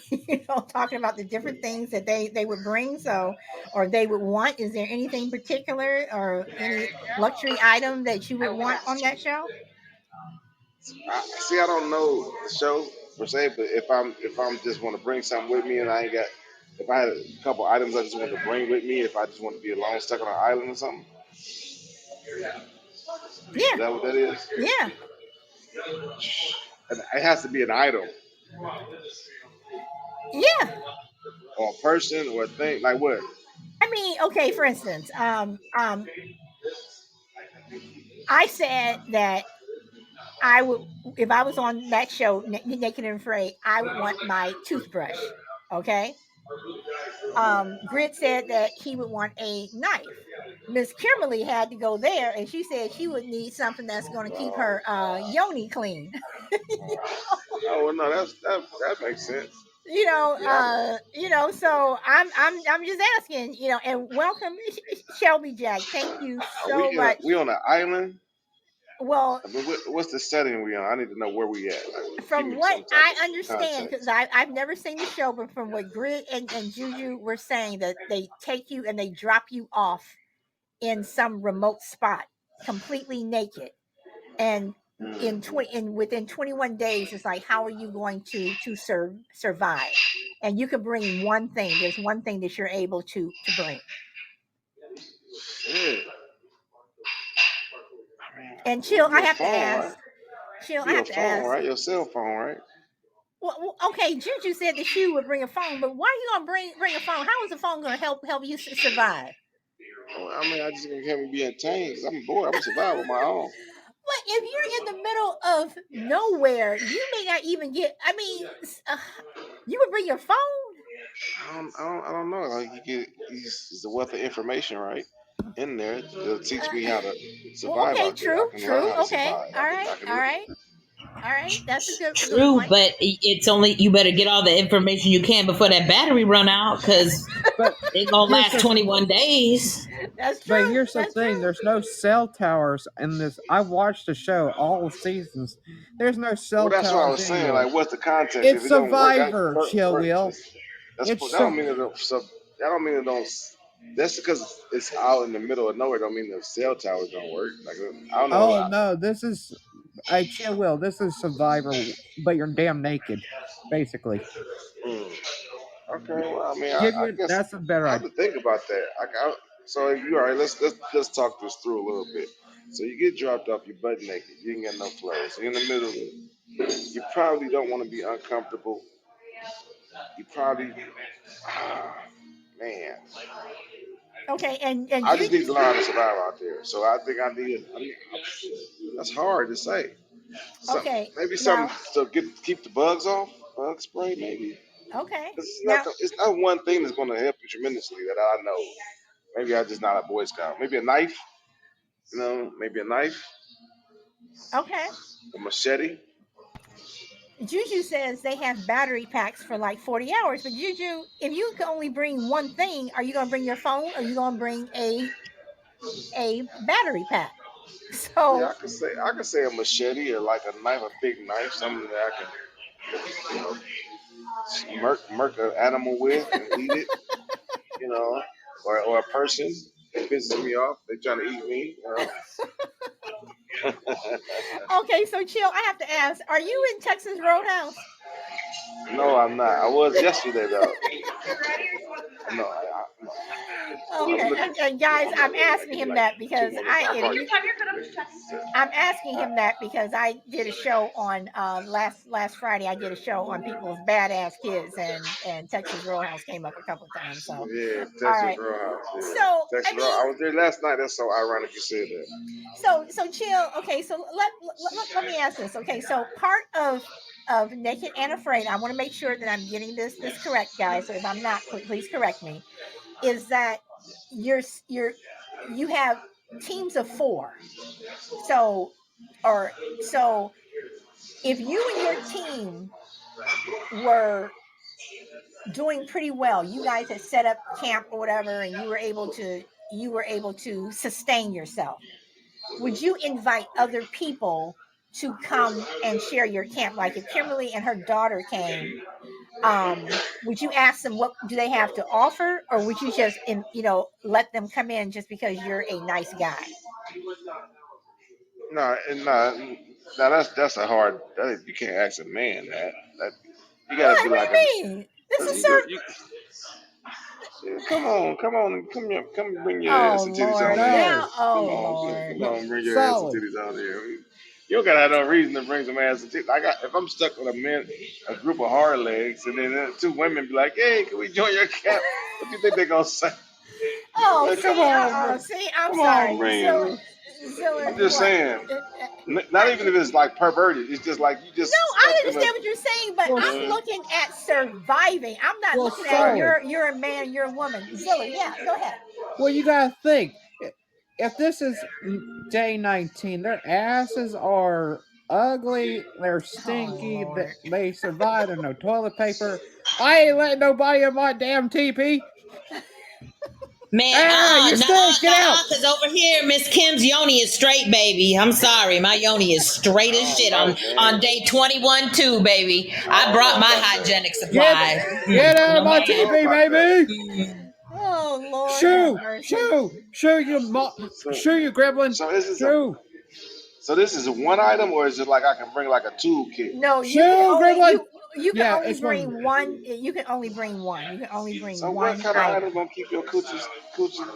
S1: talking about the different things that they would bring, so or they would want. Is there anything particular or any luxury item that you would want on that show?
S7: See, I don't know the show per se, but if I'm just want to bring something with me and I ain't got, if I had a couple items I just want to bring with me, if I just want to be alone stuck on an island or something, is
S1: Yeah,
S7: that what that is?
S1: yeah,
S7: And it has to be an item
S1: yeah.
S7: or a person or a thing. Like what?
S1: I mean, okay. For instance, I said that I would, if I was on that show, Naked and Afraid, I would want my toothbrush. Okay. Grit said that he would want a knife. Miss Kimberly had to go there, and she said she would need something that's going to keep her yoni clean.
S7: Oh well, no, that makes sense. Yeah,
S1: So I'm just asking, and welcome, Shelby Jack. Thank you so much.
S7: we on an island.
S1: Well,
S7: I mean, what's the setting we on? I need to know where we at. Like, give
S1: from
S7: me
S1: what
S7: some type
S1: I
S7: of
S1: understand, because
S7: context.
S1: I've never seen the show, but from what Grit and Juju were saying, that they take you and they drop you off in some remote spot, completely naked, and within 21 days, it's like, how are you going to survive? And you can bring one thing. There's one thing that you're able to bring.
S7: Yeah. I mean,
S1: And Chill, I
S7: your
S1: have to
S7: phone,
S1: ask.
S7: right?
S1: Chill, I
S7: Your
S1: have to
S7: phone,
S1: ask.
S7: right? Your cell phone, right?
S1: Well, okay, Juju said that she would bring a phone, but why are you gonna bring a phone? How is the phone gonna help you survive?
S7: Well, I mean, I just gonna have me be entertained because I'm bored. I'm gonna survive on my own.
S1: But if you're in the middle of nowhere, you may not even get. I mean, you would bring your phone.
S7: I don't know. Like he's a wealth of information, right? In there, it'll teach me how to
S1: Well,
S7: survive
S1: okay,
S7: out there. I can learn
S1: true.
S7: how to
S1: Okay,
S7: survive.
S1: all right,
S7: I can.
S1: all right, all right. That's a good
S4: True,
S1: point.
S4: but it's only you better get all the information you can before that battery run out because
S6: But
S4: it gonna
S6: here's
S4: last
S6: the
S4: 21 days.
S1: That's
S6: but
S1: true.
S6: here's the
S1: That's
S6: thing.
S1: true.
S6: There's no cell towers in this. I watched the show all seasons. There's no
S7: Well,
S6: cell
S7: that's what I
S6: towers
S7: was saying.
S6: anywhere.
S7: Like, what's the context? If
S6: It's
S7: it don't work,
S6: Survivor, Chill Will.
S7: that don't mean it don't. That don't mean it don't. That's because it's out in the middle of nowhere. Don't mean the cell towers don't work. Like I don't know.
S6: Oh no, this is Chill Will. This is Survivor, but you're damn naked, basically.
S7: Mm. Okay, well, I mean,
S6: Give
S7: I
S6: you
S7: guess
S6: that's a better
S7: I have
S6: idea.
S7: to think about that. So if you all right, let's talk this through a little bit. So you get dropped off, you're butt naked, you ain't got no clothes, you're in the middle of it. You probably don't want to be uncomfortable. You probably, man,
S1: Okay, and
S7: I just need to
S1: Juju.
S7: learn how to survive out there. So I think I need. That's hard to say.
S1: Okay,
S7: Maybe something
S1: now.
S7: to keep the bugs off. Bug spray, maybe.
S1: Okay,
S7: 'Cause
S1: now.
S7: it's not one thing that's going to help you tremendously that I know. Maybe I'm just not a Boy Scout. Maybe a knife. Maybe a knife,
S1: Okay.
S7: a machete.
S1: Juju says they have battery packs for like 40 hours. But Juju, if you can only bring one thing, are you going to bring your phone or are you going to bring a battery pack?
S7: Yeah,
S1: So
S7: I could say a machete or like a knife, a big knife, something that I can, you know, murk an animal with and eat it, you know, or a person that pisses me off, they trying to eat me, you know.
S1: okay, so chill. I have to ask: are you in Texas Roadhouse?
S7: No, I'm not. I was yesterday though. No, no. I'm
S1: Okay,
S7: looking.
S1: and guys,
S7: I'm not
S1: I'm
S7: looking. Like,
S1: asking
S7: give me
S1: him
S7: like
S1: that
S7: two
S1: because
S7: more minutes.
S1: I
S7: I'll
S1: if
S7: call you.
S1: you I'm asking him that because I did a show on last Friday. I did a show on people's badass kids, and Texas Roadhouse came up a couple of times. So,
S7: Yeah,
S1: all
S7: Texas
S1: right.
S7: Roadhouse. Yeah,
S1: So
S7: Texas
S1: I
S7: Roadhouse.
S1: mean,
S7: I was there last night. That's so ironic you said that.
S1: so chill. Okay, so let me ask this. Okay, so part of Naked and Afraid, I want to make sure that I'm getting this correct, guys. So if I'm not, please correct me. Is that you're you have teams of four. So or so if you and your team were doing pretty well, you guys had set up camp or whatever, and you were able to sustain yourself, would you invite other people to come and share your camp? Like if Kimberly and her daughter came, would you ask them what do they have to offer, or would you just let them come in just because you're a nice guy?
S7: No, no, no. That's a hard. You can't ask a man that. That you got to be
S1: What
S7: like
S1: do
S7: a.
S1: you mean? This is
S7: You
S1: sir.
S7: got you. Yeah, come here, come bring your ass
S1: Oh
S7: and titties on
S1: Lord,
S7: here.
S8: No,
S1: now, oh
S7: Come
S1: Lord.
S8: no,
S7: on, bring your ass and
S8: solid.
S7: titties on here. You don't gotta have no reason to bring some ass and titties. If I'm stuck with a group of hard legs, and then two women be like, "Hey, can we join your camp?" What do you think they gonna say?
S1: Oh,
S7: Like,
S1: see, see, I'm
S7: come on,
S1: sorry,
S7: bring.
S1: Zilla,
S7: I'm just
S1: what?
S7: saying.
S1: Uh,
S7: Not even if it's like perverted. It's just like you
S1: No,
S7: just
S1: I
S7: stuck in a.
S1: understand what you're saying, but
S8: Well,
S1: I'm looking at surviving. I'm not
S8: well,
S1: looking at
S7: Right.
S8: solid.
S1: you're a man, you're a woman. Zilla, yeah, go ahead.
S8: Well, you gotta think. If this is day 19, their asses are ugly. They're
S1: Oh
S8: stinky.
S1: Lord.
S8: They survived on no toilet paper. I ain't letting nobody in my damn teepee.
S4: Man,
S8: Ah, you stink. Get out.
S4: because over here, Miss Kim's yoni is straight, baby. I'm sorry, my yoni is straight
S7: I
S4: as
S7: don't
S4: shit
S7: know,
S4: on
S7: man.
S4: day 21 too, baby.
S7: I
S4: I
S7: don't
S4: brought
S7: know
S4: my
S7: about that.
S4: hygienic
S8: Get
S4: supplies.
S8: out of
S4: No
S8: my
S7: I don't
S4: ma'am.
S7: know
S8: teepee,
S7: about that.
S8: baby.
S1: Oh Lord, have
S8: Shoo,
S1: mercy.
S8: shoo, shoo,
S7: So,
S8: shoo, you gremlin.
S7: so this is a.
S8: Shoo,
S7: So this is one item, or is it like I can bring like a toolkit?
S1: No,
S8: shoo, gremlin.
S1: you can
S8: Yeah,
S1: only
S8: it's one.
S1: bring one. You can only bring one. You can only bring
S7: So what
S1: one
S7: kind of item
S1: item.
S7: gonna keep your coochie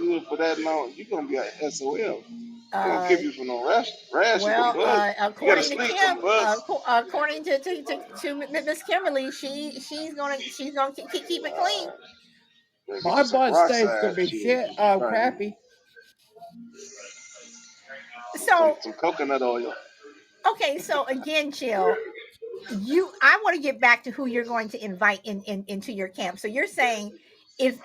S7: good for that long? You gonna be a SOL. They gonna
S1: Uh,
S7: keep you from no rash. You gonna
S1: well,
S7: buzz. You gotta
S1: according to
S7: sleep
S1: Kim,
S7: from buzz.
S1: according to Miss Kimberly, she's gonna keep it clean.
S7: Gotta get
S8: My
S7: you some
S8: bloodstain's gonna
S7: peroxide
S8: be
S7: shit.
S8: shit. Oh,
S7: Right.
S8: crappy.
S1: So
S7: Some coconut oil.
S1: okay, so again, chill. I want to get back to who you're going to invite into your camp. So you're saying if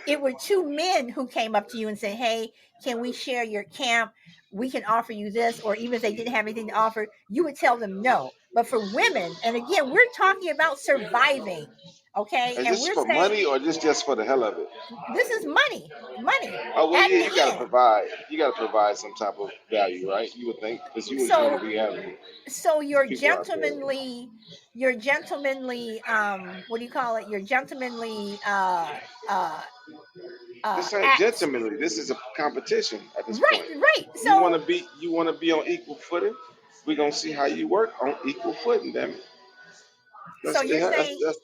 S1: it were two men who came up to you and said, "Hey, can we share your camp? We can offer you this," or even if they didn't have anything to offer, you would tell them no. But for women, and again, we're talking about surviving, okay?
S7: Is
S1: And
S7: this
S1: we're
S7: for
S1: saying
S7: money or just for the hell of it?
S1: this is money
S7: Oh well,
S1: at
S7: yeah,
S1: the
S7: you gotta
S1: end.
S7: provide. You gotta provide some type of value, right? You would think, because you was gonna
S1: So
S7: be having
S1: so
S7: people out there.
S1: your gentlemanly what do you call it, your gentlemanly uh
S7: This ain't
S1: acts.
S7: gentlemanly. This is a competition at this
S1: Right,
S7: point.
S1: right.
S7: You wanna
S1: So
S7: be on equal footing. We're gonna see how you work on equal footing, damn it.
S1: so you're saying
S7: That's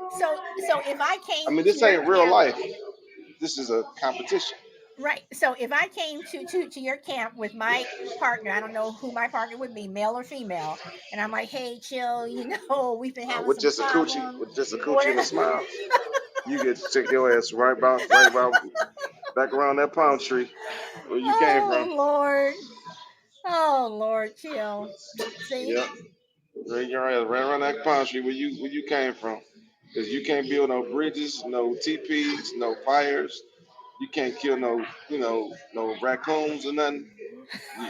S1: so if I
S7: I
S1: came
S7: mean,
S1: to
S7: this
S1: your
S7: ain't real
S1: camp,
S7: life. This is a competition.
S1: right, so if I came to your camp with my partner, I don't know who my partner would be, male or female, and I'm like, "Hey, chill, we've been having some problems
S7: With just a
S1: or
S7: coochie and a
S1: whatever."
S7: smile, you get to take your ass right about back around that palm tree where you came from.
S1: Oh Lord. Oh Lord, chill. See?
S7: Yep. Right around that palm tree where you came from. Because you can't build no bridges, no teepees, no fires. You can't kill no raccoons or nothing.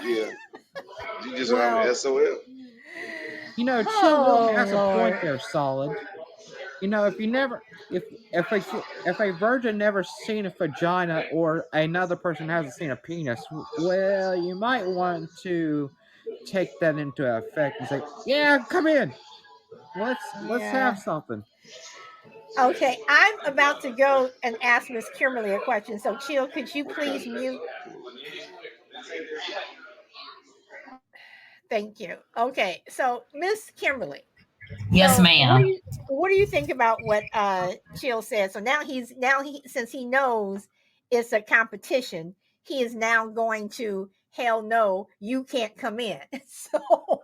S7: Yeah, you just have
S1: Well,
S7: an SOL.
S8: You know, Chill Wilton
S1: oh
S8: has a point
S1: Lord.
S8: there, solid. if a virgin never seen a vagina or another person hasn't seen a penis, well, you might want to take that into effect and say, "Yeah, come in. Let's
S1: Yeah.
S8: have something."
S1: Okay, I'm about to go and ask Miss Kimberly a question. So, Chill, could you please mute? Thank you. Okay, so Miss Kimberly.
S4: Yes,
S1: So
S4: ma'am.
S1: what do you think about what Chill said? So now he since he knows it's a competition, he is now going to hell no, you can't come in. So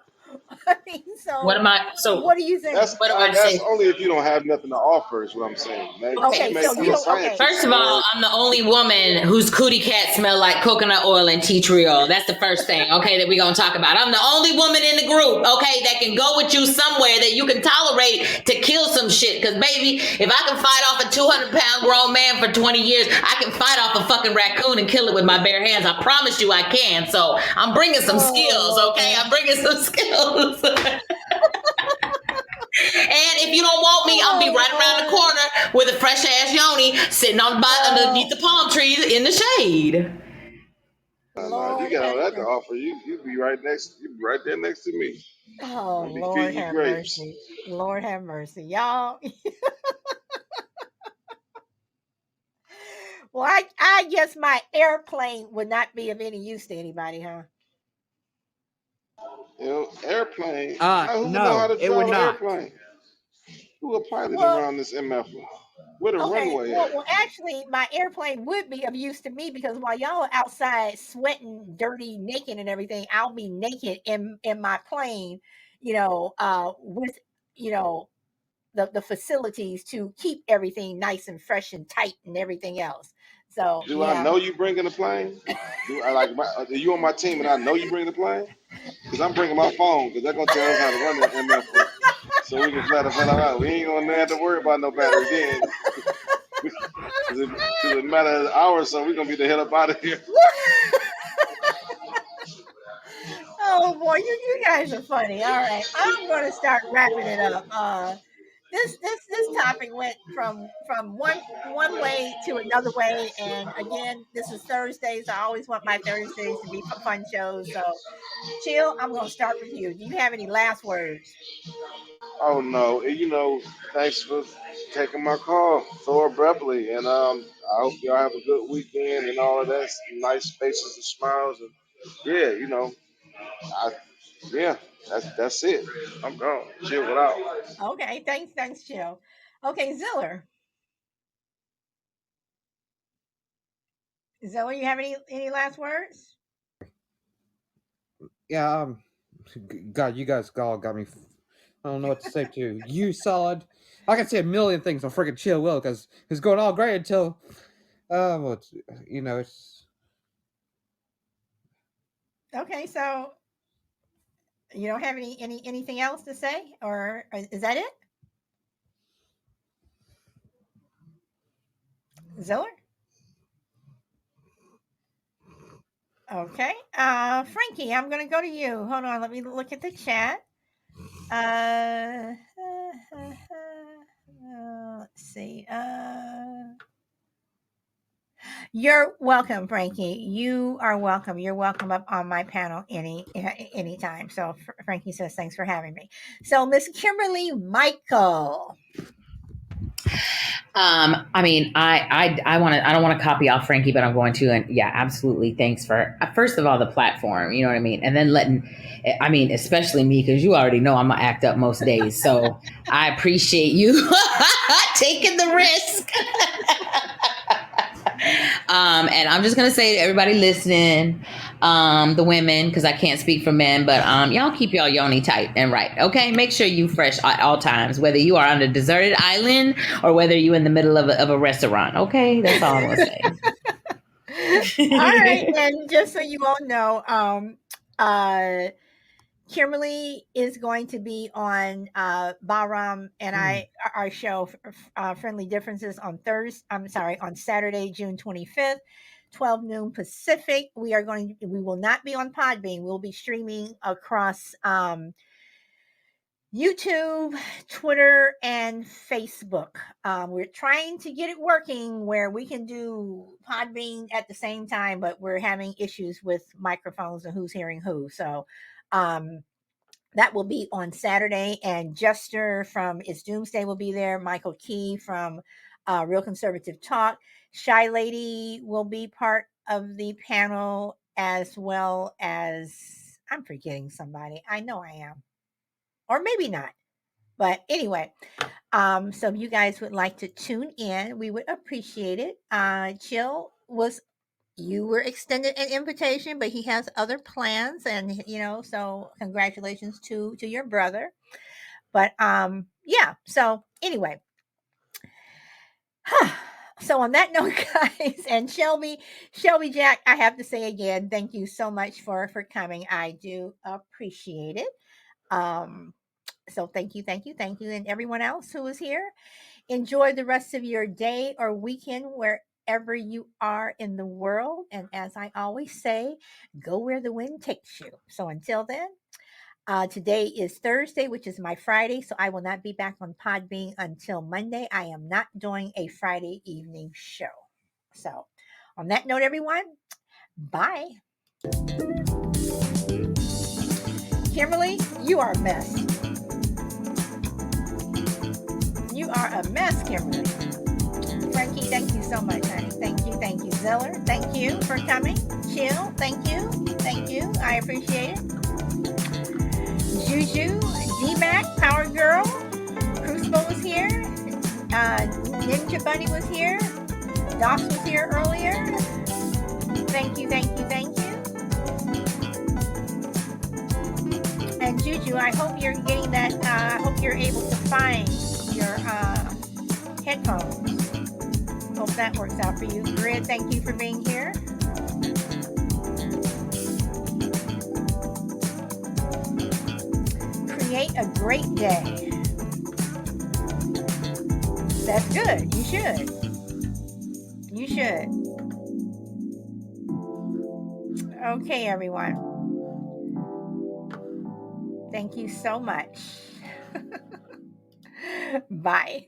S1: I mean,
S4: What
S1: so
S4: am I? So
S1: what do you think?
S4: what do I
S7: That's
S4: say?
S7: only if you don't have nothing to offer. Is what I'm saying. Maybe
S1: Okay, so
S7: you
S1: you
S7: a
S1: don't okay.
S7: scientist.
S4: First of all, I'm the only woman whose cootie cat smell like coconut oil and tea tree oil. That's the first thing, okay, that we're going to talk about. I'm the only woman in the group, okay, that can go with you somewhere that you can tolerate to kill some shit. Because, baby, if I can fight off a 200-pound grown man for 20 years, I can fight off a fucking raccoon and kill it with my bare hands. I promise you I can. So I'm bringing some skills, okay? I'm bringing some skills. And if you don't want me, I'll be right around the corner with a fresh ass yoni sitting underneath the palm trees in the shade.
S7: No, you
S1: Lord
S7: got all
S1: have
S7: that to
S1: mercy.
S7: offer. You be right there next to me.
S1: Oh,
S7: I'll be
S1: Lord
S7: feeding you
S1: have
S7: grapes.
S1: mercy. Lord have mercy. Y'all. Well, I guess my airplane would not be of any use to anybody, huh?
S7: You know, airplane. Now, who would know how
S8: No,
S7: to
S8: it would
S7: drive an
S8: not.
S7: airplane? Who a pilot
S1: Well,
S7: around this MF? Where the
S1: okay.
S7: runway
S1: Well,
S7: at?
S1: well, actually, my airplane would be of use to me because while y'all are outside sweating, dirty, naked, and everything, I'll be naked in my plane. With you know the facilities to keep everything nice and fresh and tight and everything else. So
S7: Do I
S1: yeah.
S7: know you bringing the plane? Do I like? Are you on my team and I know you bring the plane? Because I'm bringing my phone because they're gonna tell us how to run the MF, so we can flat out. We ain't gonna have to worry about no battery then. Because in a matter of an hour or so, we're gonna be the hell up out of here.
S1: Oh boy, you guys are funny. All right, I'm going to start wrapping it up. This topic went from one way to another way, and again, this is Thursdays. I always want my Thursdays to be fun shows. So, Chill, I'm going to start with you. Do you have any last words?
S7: Oh no, thanks for taking my call so abruptly, and I hope y'all have a good weekend and all of that. Nice faces and smiles, and yeah, I, yeah, that's it. I'm gone. Chill it out.
S1: Okay, thanks, Chill. Okay, Ziller, you have any last words?
S8: Yeah, God, you guys all got me. I don't know what to say to you. Solid. I can say a million things on freaking Chill Will because it's going all great until, well, it's.
S1: Okay, so you don't have anything else to say, or is that it? Ziller? Okay. Frankie, I'm going to go to you. Hold on. Let me look at the chat. Let's see. You're welcome, Frankie. You are welcome. You're welcome up on my panel anytime. So Frankie says, thanks for having me. So Miss Kimberly Michael.
S4: I mean, I want to. I don't want to copy off Frankie, but I'm going to. And yeah, absolutely. Thanks for first of all the platform. You know what I mean, and then I mean, especially me because you already know I'm gonna act up most days. So I appreciate you taking the risk. And I'm just gonna say to everybody listening, the women, because I can't speak for men, but y'all keep y'all yoni tight and right. Okay, make sure you fresh at all times, whether you are on a deserted island or whether you're in the middle of a restaurant. Okay, that's all I'm gonna say.
S1: All right, and just so you all know, Kimberly is going to be on Bahram and our show Friendly Differences on on Saturday, June 25th, 12 noon Pacific. We will not be on Podbean. We'll be streaming across YouTube, Twitter, and Facebook. We're trying to get it working where we can do Podbean at the same time, but we're having issues with microphones and who's hearing who. So that will be on Saturday, and Jester from It's Doomsday will be there. Michael Key from Real Conservative Talk. Shy Lady will be part of the panel, as well as, I'm forgetting somebody. I know I am. Or maybe not. But anyway, so if you guys would like to tune in, we would appreciate it. Chill you were extended an invitation, but he has other plans, and so congratulations to your brother. But yeah. So anyway, so on that note, guys, and Shelby Jack, I have to say again, thank you so much for coming. I do appreciate it. So thank you, and everyone else who is here. Enjoy the rest of your day or weekend wherever you are in the world. And as I always say, go where the wind takes you. So until then, today is Thursday, which is my Friday. So I will not be back on Podbean until Monday. I am not doing a Friday evening show. So on that note, everyone, bye. Kimberly, you are a mess. You are a mess, Kimberly. Frankie, thank you so much, honey. Thank you. Zeller, thank you for coming. Chill, thank you. I appreciate it. Juju, D-Mac, Power Girl, Crucible was here. Ninja Bunny was here. Doss was here earlier. Thank you. And Juju, I hope you're getting that. I hope you're able to find your headphones. Hope that works out for you. Grid, thank you for being here. Create a great day. That's good. You should. Okay, everyone. Thank you so much. Bye.